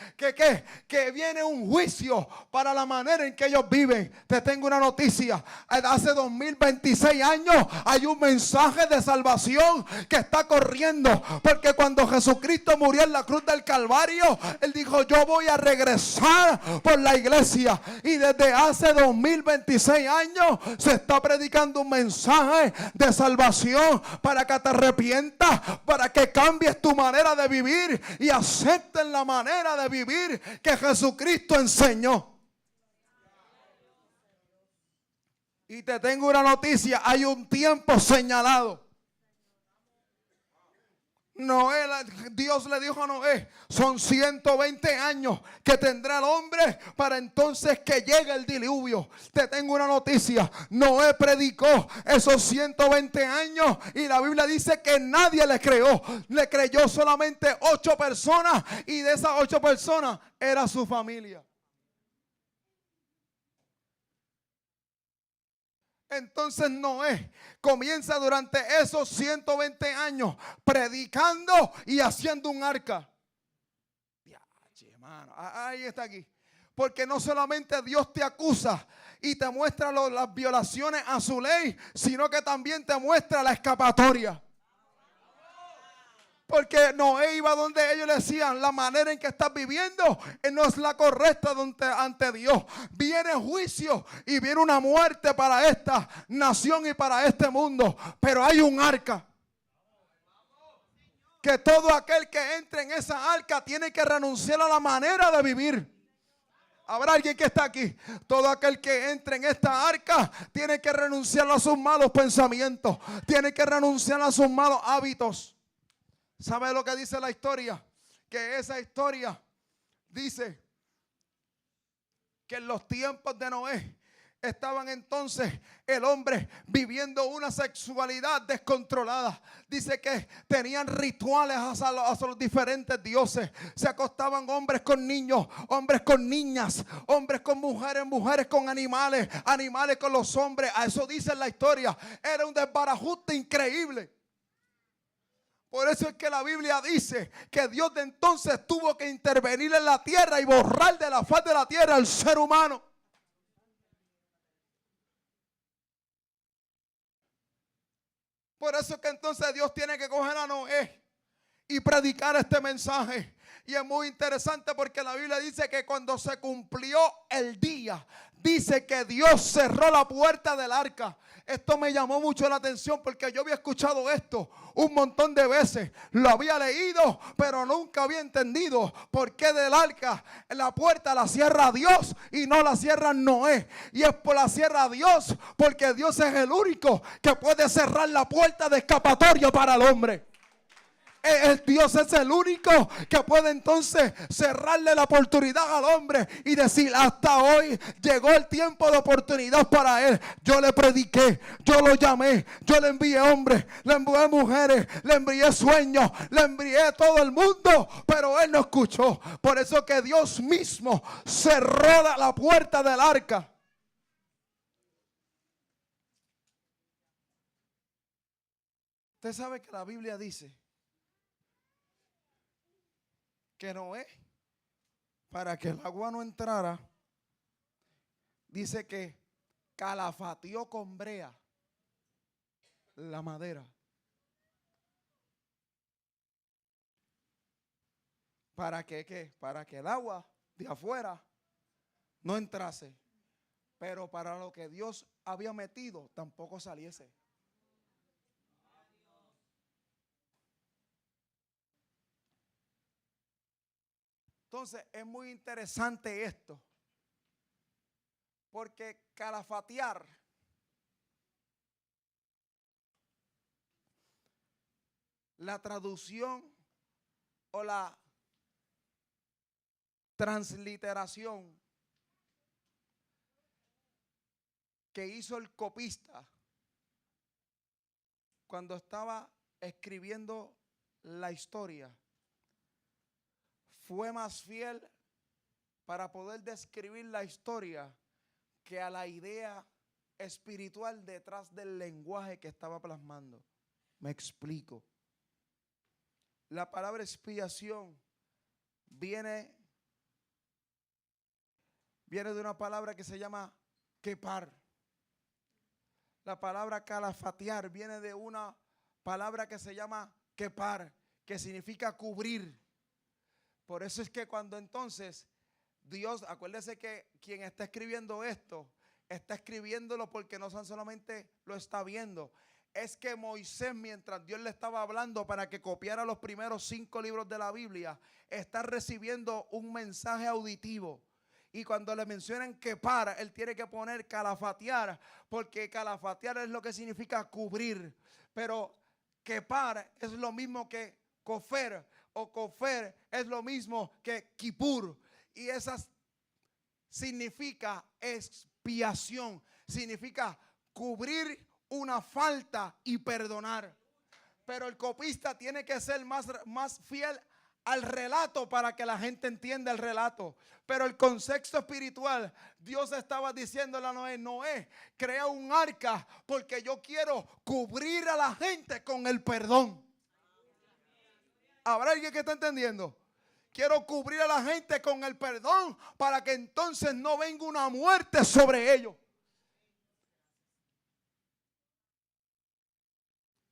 que viene un juicio para la manera en que ellos viven. Te tengo una noticia. Hace 2026 años hay un mensaje de salvación que está corriendo. Porque cuando Jesucristo murió en la cruz del Calvario, Él dijo, yo voy a regresar por la iglesia. Y desde hace 2026 años se está predicando un mensaje de salvación para que te arrepientas, para que cambies tu manera de vivir y aceptes la manera de vivir que Jesucristo enseñó. Y te tengo una noticia, hay un tiempo señalado. Dios le dijo a Noé, son 120 años que tendrá el hombre para entonces que llegue el diluvio. Te tengo una noticia, Noé predicó esos 120 años y la Biblia dice que nadie le creyó. Le creyó solamente 8 personas y de esas 8 personas era su familia. Entonces Noé comienza durante esos 120 años predicando y haciendo un arca. Hermano, ahí está aquí. Porque no solamente Dios te acusa y te muestra las violaciones a su ley, sino que también te muestra la escapatoria. Porque Noé iba donde ellos le decían, la manera en que estás viviendo no es la correcta ante Dios. Viene juicio y viene una muerte para esta nación y para este mundo. Pero hay un arca. Que todo aquel que entre en esa arca tiene que renunciar a la manera de vivir. Habrá alguien que está aquí. Todo aquel que entre en esta arca tiene que renunciar a sus malos pensamientos. Tiene que renunciar a sus malos hábitos. ¿Sabe lo que dice la historia? Que esa historia dice que en los tiempos de Noé estaban entonces el hombre viviendo una sexualidad descontrolada. Dice que tenían rituales hacia los diferentes dioses. Se acostaban hombres con niños, hombres con niñas, hombres con mujeres, mujeres con animales, animales con los hombres. A eso dice la historia. Era un desbarajuste increíble. Por eso es que la Biblia dice que Dios de entonces tuvo que intervenir en la tierra y borrar de la faz de la tierra al ser humano. Por eso es que entonces Dios tiene que coger a Noé y predicar este mensaje. Y es muy interesante porque la Biblia dice que cuando se cumplió el día, dice que Dios cerró la puerta del arca. Esto me llamó mucho la atención porque yo había escuchado esto un montón de veces. Lo había leído, pero nunca había entendido por qué del arca la puerta la cierra Dios y no la cierra Noé. Y es por la cierra Dios porque Dios es el único que puede cerrar la puerta de escapatoria para el hombre. Dios es el único que puede entonces cerrarle la oportunidad al hombre y decir, hasta hoy llegó el tiempo de oportunidad para él. Yo le prediqué, yo lo llamé, yo le envié hombres, le envié mujeres, le envié sueños, le envié a todo el mundo, pero él no escuchó. Por eso que Dios mismo cerró la puerta del arca. Usted sabe que la Biblia dice que Noé, para que el agua no entrara, dice que calafateó con brea la madera. ¿Para que qué? Para que el agua de afuera no entrase, pero para lo que Dios había metido tampoco saliese. Entonces es muy interesante esto, porque calafatear la traducción o la transliteración que hizo el copista cuando estaba escribiendo la historia fue más fiel para poder describir la historia que a la idea espiritual detrás del lenguaje que estaba plasmando. Me explico. La palabra expiación viene de una palabra que se llama kepar. La palabra calafatear viene de una palabra que se llama kepar, que significa cubrir. Por eso es que cuando entonces Dios, acuérdese que quien está escribiendo esto, está escribiéndolo porque no solamente lo está viendo. Es que Moisés, mientras Dios le estaba hablando para que copiara los primeros 5 libros de la Biblia, está recibiendo un mensaje auditivo. Y cuando le mencionan kepar, él tiene que poner calafatear, porque calafatear es lo que significa cubrir. Pero kepar es lo mismo que cofer, o cofer es lo mismo que kipur. Y esa significa expiación, significa cubrir una falta y perdonar. Pero el copista tiene que ser más fiel al relato para que la gente entienda el relato. Pero el contexto espiritual, Dios estaba diciéndole a Noé: Noé, crea un arca porque yo quiero cubrir a la gente con el perdón. ¿Habrá alguien que está entendiendo? Quiero cubrir a la gente con el perdón para que entonces no venga una muerte sobre ellos.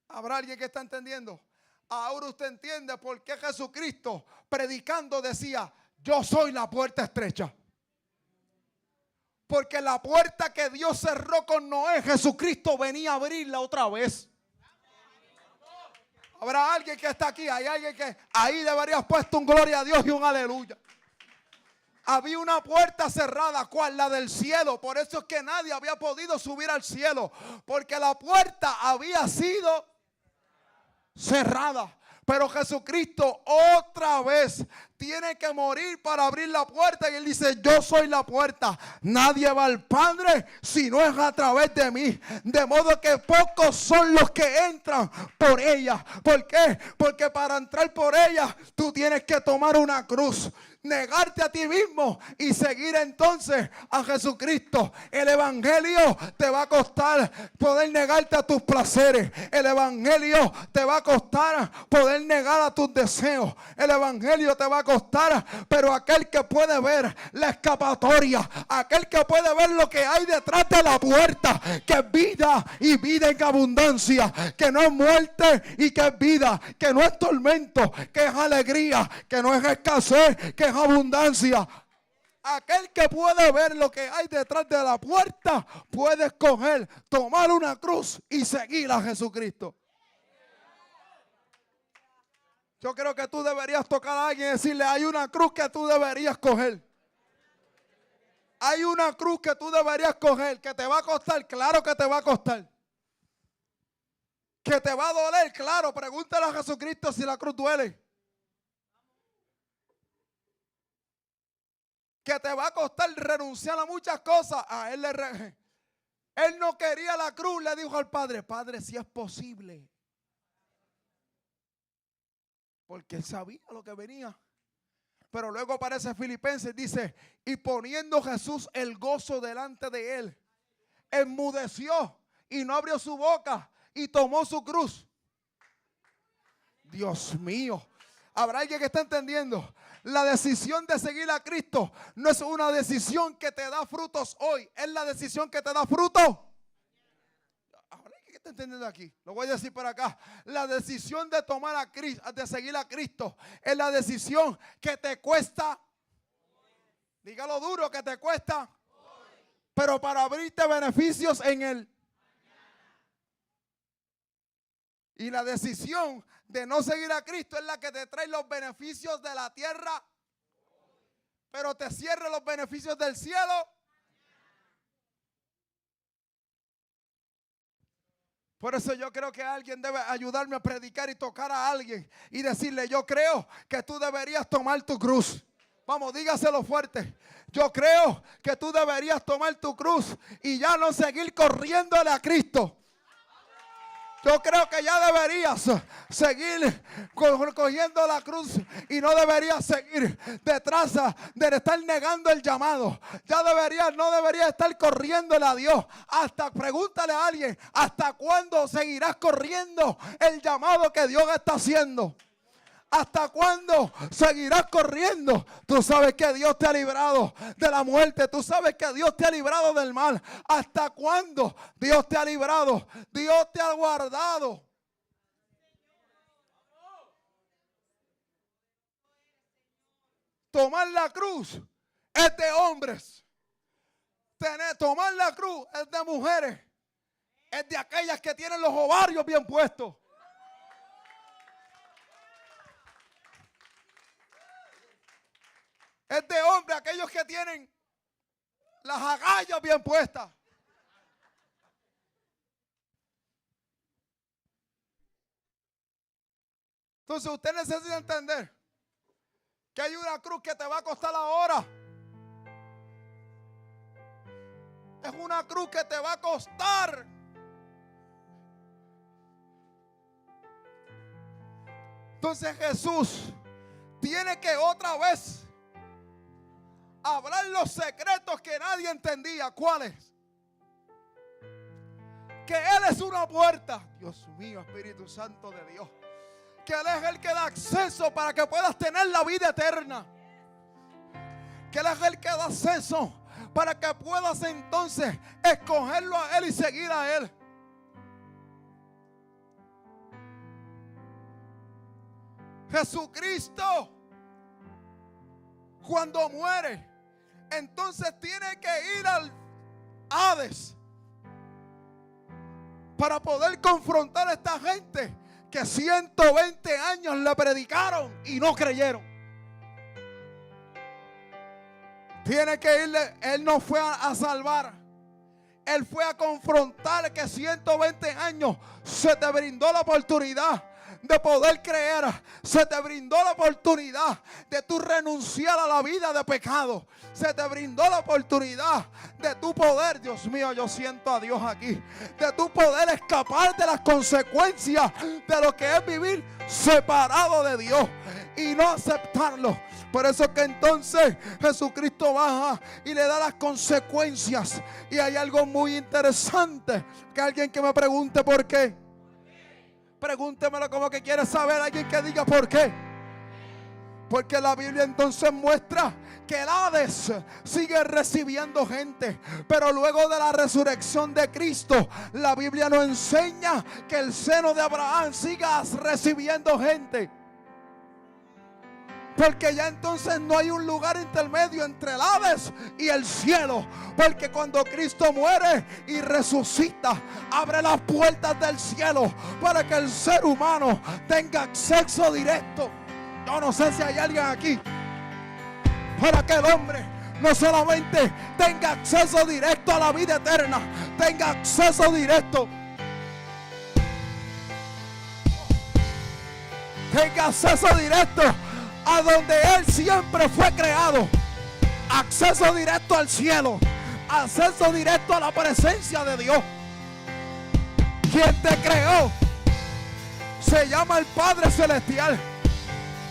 ¿Habrá alguien que está entendiendo? Ahora usted entiende por qué Jesucristo predicando decía: yo soy la puerta estrecha. Porque la puerta que Dios cerró con Noé, Jesucristo venía a abrirla otra vez. Habrá alguien que está aquí, hay alguien que ahí deberías puesto un gloria a Dios y un aleluya. Había una puerta cerrada, ¿cuál? La del cielo. Por eso es que nadie había podido subir al cielo, porque la puerta había sido cerrada. Pero Jesucristo otra vez tiene que morir para abrir la puerta. Y Él dice: yo soy la puerta. Nadie va al Padre si no es a través de mí. De modo que pocos son los que entran por ella. ¿Por qué? Porque para entrar por ella tú tienes que tomar una cruz, negarte a ti mismo y seguir entonces a Jesucristo. El evangelio te va a costar poder negarte a tus placeres. El evangelio te va a costar poder negar a tus deseos. El evangelio te va a costar, pero aquel que puede ver la escapatoria, aquel que puede ver lo que hay detrás de la puerta, que es vida y vida en abundancia, que no es muerte y que es vida, que no es tormento, que es alegría, que no es escasez, que es abundancia. Aquel que puede ver lo que hay detrás de la puerta puede escoger tomar una cruz y seguir a Jesucristo. Yo creo que tú deberías tocar a alguien y decirle: hay una cruz que tú deberías coger. Hay una cruz que tú deberías coger, que te va a costar, claro que te va a costar. Que te va a doler, claro. Pregúntale a Jesucristo si la cruz duele. Que te va a costar renunciar a muchas cosas. A él él no quería la cruz, le dijo al Padre: Padre, si es posible. Porque él sabía lo que venía. Pero luego aparece Filipenses, dice: y poniendo Jesús el gozo delante de él, enmudeció y no abrió su boca y tomó su cruz. Dios mío. ¿Habrá alguien que está entendiendo? La decisión de seguir a Cristo no es una decisión que te da frutos hoy, es la decisión que te da frutos. ¿Qué está entendiendo aquí? Lo voy a decir por acá. La decisión de tomar a Cristo, de seguir a Cristo, es la decisión que te cuesta. Dígalo duro, que te cuesta. Pero para abrirte beneficios en él. Y la decisión de no seguir a Cristo es la que te trae los beneficios de la tierra, pero te cierra los beneficios del cielo. Por eso yo creo que alguien debe ayudarme a predicar y tocar a alguien y decirle: yo creo que tú deberías tomar tu cruz. Vamos, dígaselo fuerte. Yo creo que tú deberías tomar tu cruz y ya no seguir corriéndole a Cristo. Yo creo que ya deberías seguir cogiendo la cruz y no deberías seguir detrás de estar negando el llamado. Ya no deberías estar corriéndole a Dios. Pregúntale a alguien, ¿hasta cuándo seguirás corriendo el llamado que Dios está haciendo? ¿Hasta cuándo seguirás corriendo? Tú sabes que Dios te ha librado de la muerte. Tú sabes que Dios te ha librado del mal. ¿Hasta cuándo Dios te ha librado? Dios te ha guardado. Tomar la cruz es de hombres. Tomar la cruz es de mujeres. Es de aquellas que tienen los ovarios bien puestos. Es de hombres aquellos que tienen las agallas bien puestas. Entonces usted necesita entender que hay una cruz que te va a costar ahora. Es una cruz que te va a costar. Entonces Jesús tiene que otra vez hablar los secretos que nadie entendía. ¿Cuáles? Que Él es una puerta. Dios mío, Espíritu Santo de Dios. Que Él es el que da acceso para que puedas tener la vida eterna. Que Él es el que da acceso para que puedas entonces escogerlo a Él y seguir a Él. Jesucristo, cuando muere, entonces tiene que ir al Hades para poder confrontar a esta gente que 120 años le predicaron y no creyeron. Tiene que irle. Él no fue a salvar. Él fue a confrontar que 120 años se te brindó la oportunidad de poder creer. Se te brindó la oportunidad de tú renunciar a la vida de pecado. Se te brindó la oportunidad de tu poder, Dios mío, yo siento a Dios aquí, de tu poder escapar de las consecuencias de lo que es vivir separado de Dios y no aceptarlo. Por eso que entonces Jesucristo baja y le da las consecuencias. Y hay algo muy interesante, que alguien que me pregunte por qué. Pregúntemelo como que quiere saber. Alguien que diga por qué. Porque la Biblia entonces muestra que el Hades sigue recibiendo gente. Pero luego de la resurrección de Cristo, la Biblia nos enseña que el seno de Abraham siga recibiendo gente. Porque ya entonces no hay un lugar intermedio entre el Hades y el cielo. Porque cuando Cristo muere y resucita, abre las puertas del cielo para que el ser humano tenga acceso directo. Yo no sé si hay alguien aquí. Para que el hombre no solamente tenga acceso directo a la vida eterna, tenga acceso directo. Tenga acceso directo a donde Él siempre fue creado. Acceso directo al cielo. Acceso directo a la presencia de Dios. Quien te creó se llama el Padre Celestial.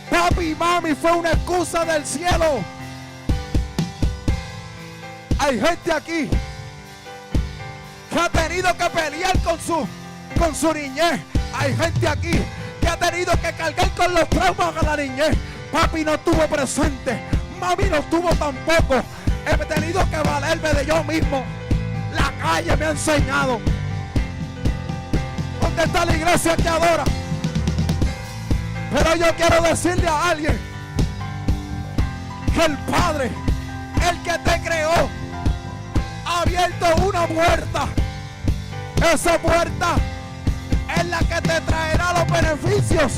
Papi y mami fue una excusa del cielo. Hay gente aquí que ha tenido que pelear con su niñez. Hay gente aquí que ha tenido que cargar con los traumas de la niñez. Papi no estuvo presente, mami no estuvo tampoco. He tenido que valerme de yo mismo. La calle me ha enseñado. ¿Dónde está la iglesia que adora? Pero yo quiero decirle a alguien que el Padre, el que te creó, ha abierto una puerta. Esa puerta es la que te traerá los beneficios.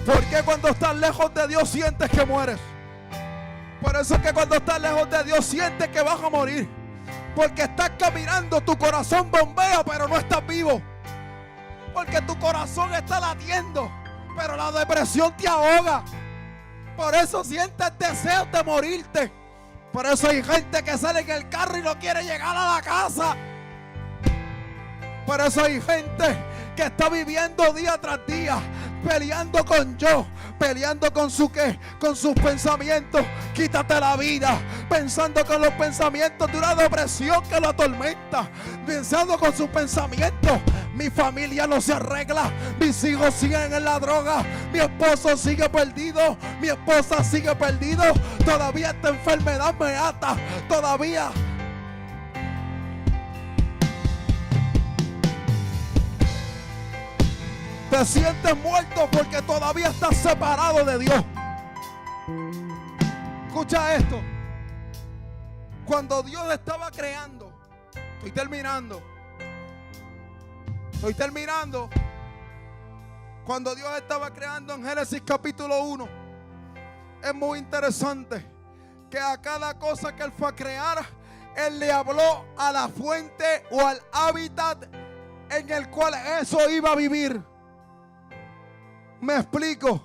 ¿Por qué cuando estás lejos de Dios sientes que mueres? Por eso es que cuando estás lejos de Dios sientes que vas a morir. Porque estás caminando, tu corazón bombea, pero no estás vivo. porque tu corazón está latiendo, pero la depresión te ahoga. Por eso sientes deseo de morirte. Por eso hay gente que sale en el carro y no quiere llegar a la casa. Por eso hay gente que está viviendo día tras día, peleando con yo, peleando con su qué, con sus pensamientos. Quítate la vida pensando con los pensamientos de una depresión que lo atormenta, pensando con sus pensamientos. Mi familia no se arregla, mis hijos siguen en la droga, mi esposo sigue perdido, mi esposa sigue perdido, todavía esta enfermedad me ata, todavía. Te sientes muerto porque todavía estás separado de Dios. Escucha esto. Cuando Dios estaba creando, estoy terminando. Cuando Dios estaba creando en Génesis capítulo 1, es muy interesante que a cada cosa que Él fue a crear, Él le habló a la fuente o al hábitat en el cual eso iba a vivir. Me explico.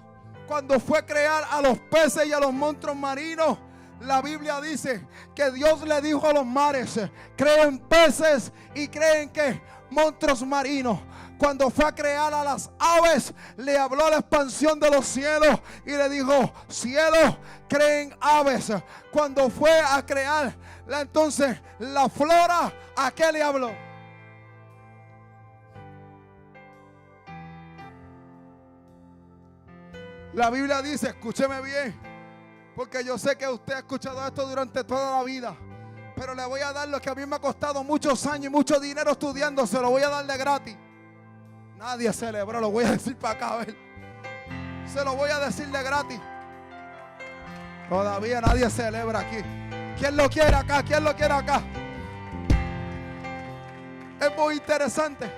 Cuando fue a crear a los peces y a los monstruos marinos, la Biblia dice que Dios le dijo a los mares: creen peces y creen que monstruos marinos. Cuando fue a crear a las aves, le habló a la expansión de los cielos y le dijo: cielos, creen aves. Cuando fue a crear entonces la flora, ¿a qué le habló? La Biblia dice, escúcheme bien, porque yo sé que usted ha escuchado esto durante toda la vida, pero le voy a dar lo que a mí me ha costado muchos años y mucho dinero estudiando, se lo voy a dar de gratis. Nadie celebró, lo voy a decir para acá, a ver. Se lo voy a decir de gratis. Todavía nadie celebra aquí. ¿Quién lo quiere acá? ¿Quién lo quiere acá? Es muy interesante,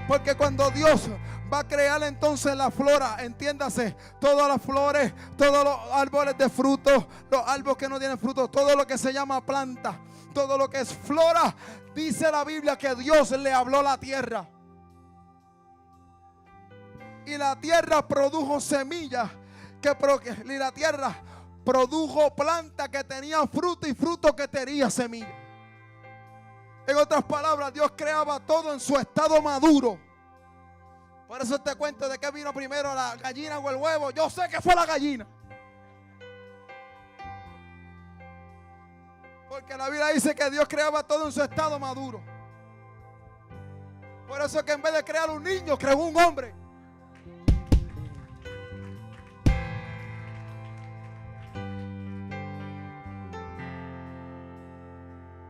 porque cuando Dios va a crear entonces la flora, entiéndase, todas las flores, todos los árboles de frutos, los árboles que no tienen frutos, todo lo que se llama planta, todo lo que es flora, dice la Biblia que Dios le habló a la tierra. Y la tierra produjo semillas, y la tierra produjo planta que tenía fruto y fruto que tenía semilla. En otras palabras, Dios creaba todo en su estado maduro. Por eso te cuento de qué vino primero, la gallina o el huevo. Yo sé que fue la gallina. Porque la Biblia dice que Dios creaba todo en su estado maduro. Por eso que en vez de crear un niño, creó un hombre.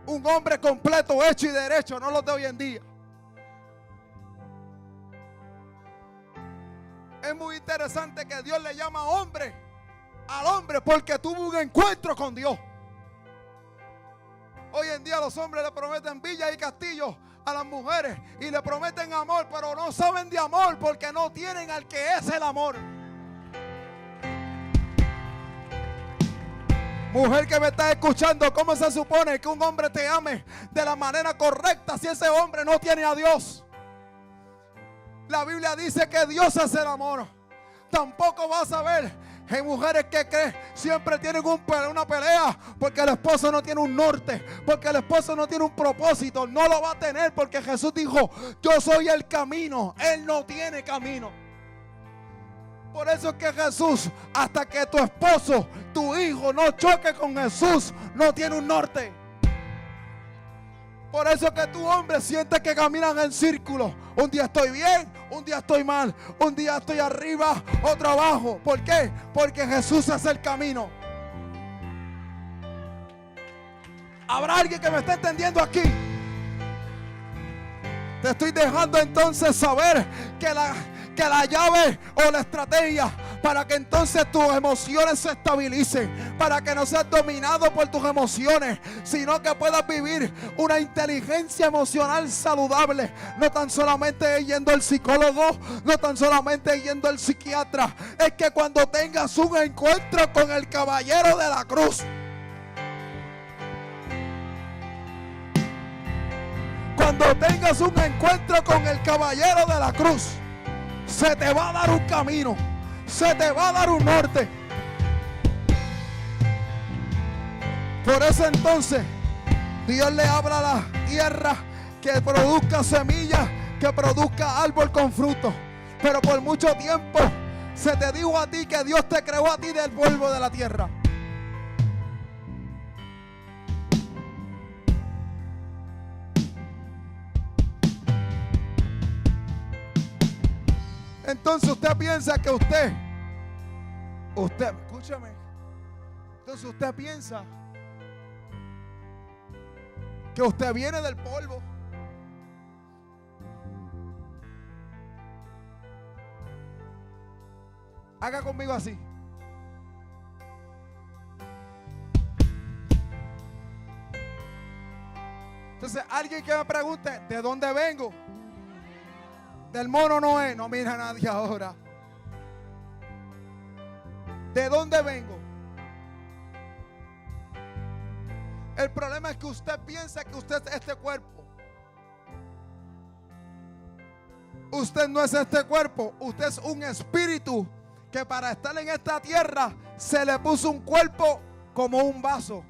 Un hombre completo, hecho y derecho, no los de hoy en día. Es muy interesante que Dios le llama hombre al hombre porque tuvo un encuentro con Dios. Hoy en día los hombres le prometen villas y castillos a las mujeres y le prometen amor, pero no saben de amor porque no tienen al que es el amor. Mujer que me está escuchando, ¿cómo se supone que un hombre te ame de la manera correcta si ese hombre no tiene a Dios? La Biblia dice que Dios es el amor. Tampoco vas a ver, hay mujeres que siempre tienen una pelea porque el esposo no tiene un norte, porque el esposo no tiene un propósito. No lo va a tener porque Jesús dijo: yo soy el camino. Él no tiene camino. Por eso es que Jesús, hasta que tu esposo, tu hijo no choque con Jesús, no tiene un norte. Por eso es que tu hombre siente que caminan en círculos. Un día estoy bien, un día estoy mal, un día estoy arriba, otro abajo. ¿Por qué? Porque Jesús es el camino. ¿Habrá alguien que me esté entendiendo aquí? Te estoy dejando entonces saber que la llave o la estrategia para que entonces tus emociones se estabilicen, para que no seas dominado por tus emociones, sino que puedas vivir una inteligencia emocional saludable, no tan solamente yendo al psicólogo, no tan solamente yendo al psiquiatra, es que cuando tengas un encuentro con el caballero de la cruz, cuando tengas un encuentro con el caballero de la cruz, Se te va a dar un camino. Se te va a dar un norte. Por eso entonces Dios le habla a la tierra que produzca semillas, que produzca árbol con fruto. Pero por mucho tiempo se te dijo a ti que Dios te creó a ti del polvo de la tierra. Entonces usted piensa que usted, escúchame. Entonces usted piensa que usted viene del polvo. Haga conmigo así. Entonces alguien que me pregunte, ¿de dónde vengo? Del mono no es, no mira a nadie ahora. ¿De dónde vengo? El problema es que usted piensa que usted es este cuerpo. Usted no es este cuerpo, usted es un espíritu que para estar en esta tierra se le puso un cuerpo como un vaso.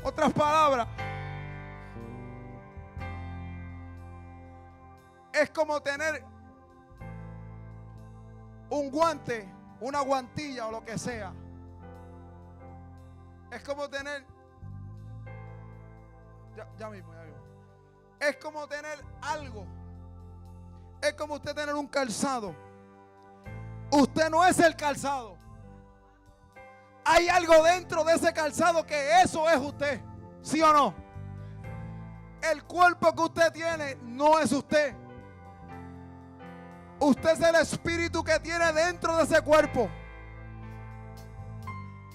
Otras palabras, es como tener un guante, una guantilla o lo que sea. Es como tener, ya mismo. Es como tener algo. Es como usted tener un calzado. Usted no es el calzado. Hay algo dentro de ese calzado que eso es usted. ¿Sí o no? El cuerpo que usted tiene no es usted. Usted es el espíritu que tiene dentro de ese cuerpo.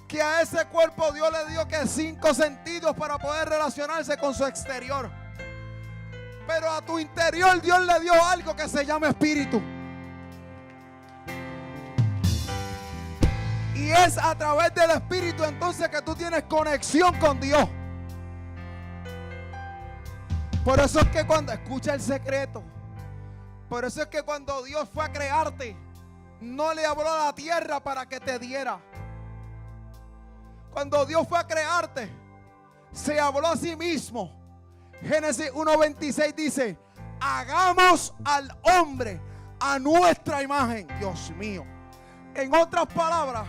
Que a ese cuerpo Dios le dio que 5 sentidos para poder relacionarse con su exterior. Pero a tu interior Dios le dio algo que se llama espíritu. Y es a través del espíritu entonces que tú tienes conexión con Dios. Por eso es que cuando, escucha el secreto. Por eso es que cuando Dios fue a crearte, no le habló a la tierra para que te diera. Cuando Dios fue a crearte, se habló a sí mismo. Génesis 1:26 dice: hagamos al hombre a nuestra imagen. Dios mío. En otras palabras,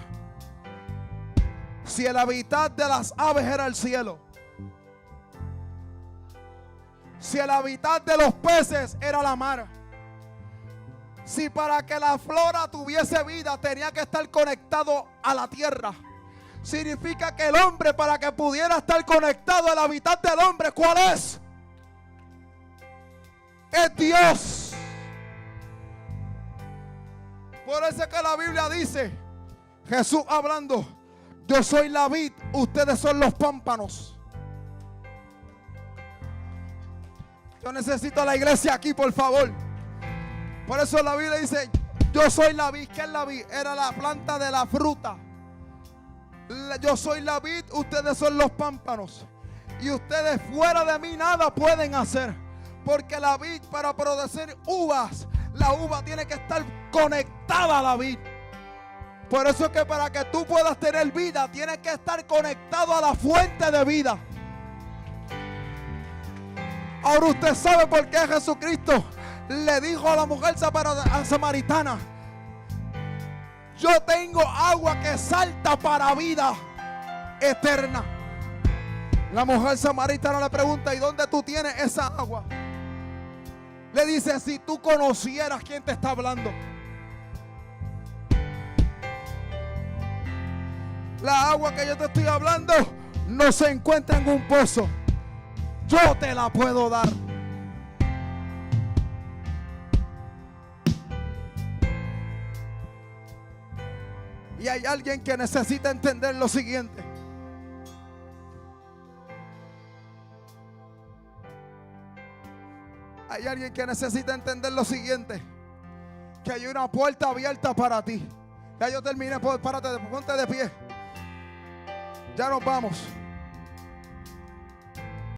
si el hábitat de las aves era el cielo, si el hábitat de los peces era la mar, si para que la flora tuviese vida tenía que estar conectado a la tierra, significa que el hombre, para que pudiera estar conectado al hábitat del hombre, ¿cuál es? Es Dios. Por eso es que la Biblia dice, Jesús hablando: yo soy la vid, ustedes son los pámpanos. Yo necesito a la iglesia aquí, por favor. Por eso la Biblia dice: yo soy la vid. ¿Qué es la vid? Era la planta de la fruta. Yo soy la vid, ustedes son los pámpanos. Y ustedes fuera de mí nada pueden hacer. Porque la vid, para producir uvas, la uva tiene que estar conectada a la vid. Por eso es que para que tú puedas tener vida, tienes que estar conectado a la fuente de vida. Ahora usted sabe por qué Jesucristo le dijo a la mujer samaritana: yo tengo agua que salta para vida eterna. La mujer samaritana le pregunta: ¿y dónde tú tienes esa agua? Le dice: si tú conocieras quién te está hablando. La agua que yo te estoy hablando no se encuentra en un pozo. Yo te la puedo dar. Y hay alguien que necesita entender lo siguiente. Hay alguien que necesita entender lo siguiente: que hay una puerta abierta para ti. Ya yo terminé, párate, ponte de pie. Ya nos vamos.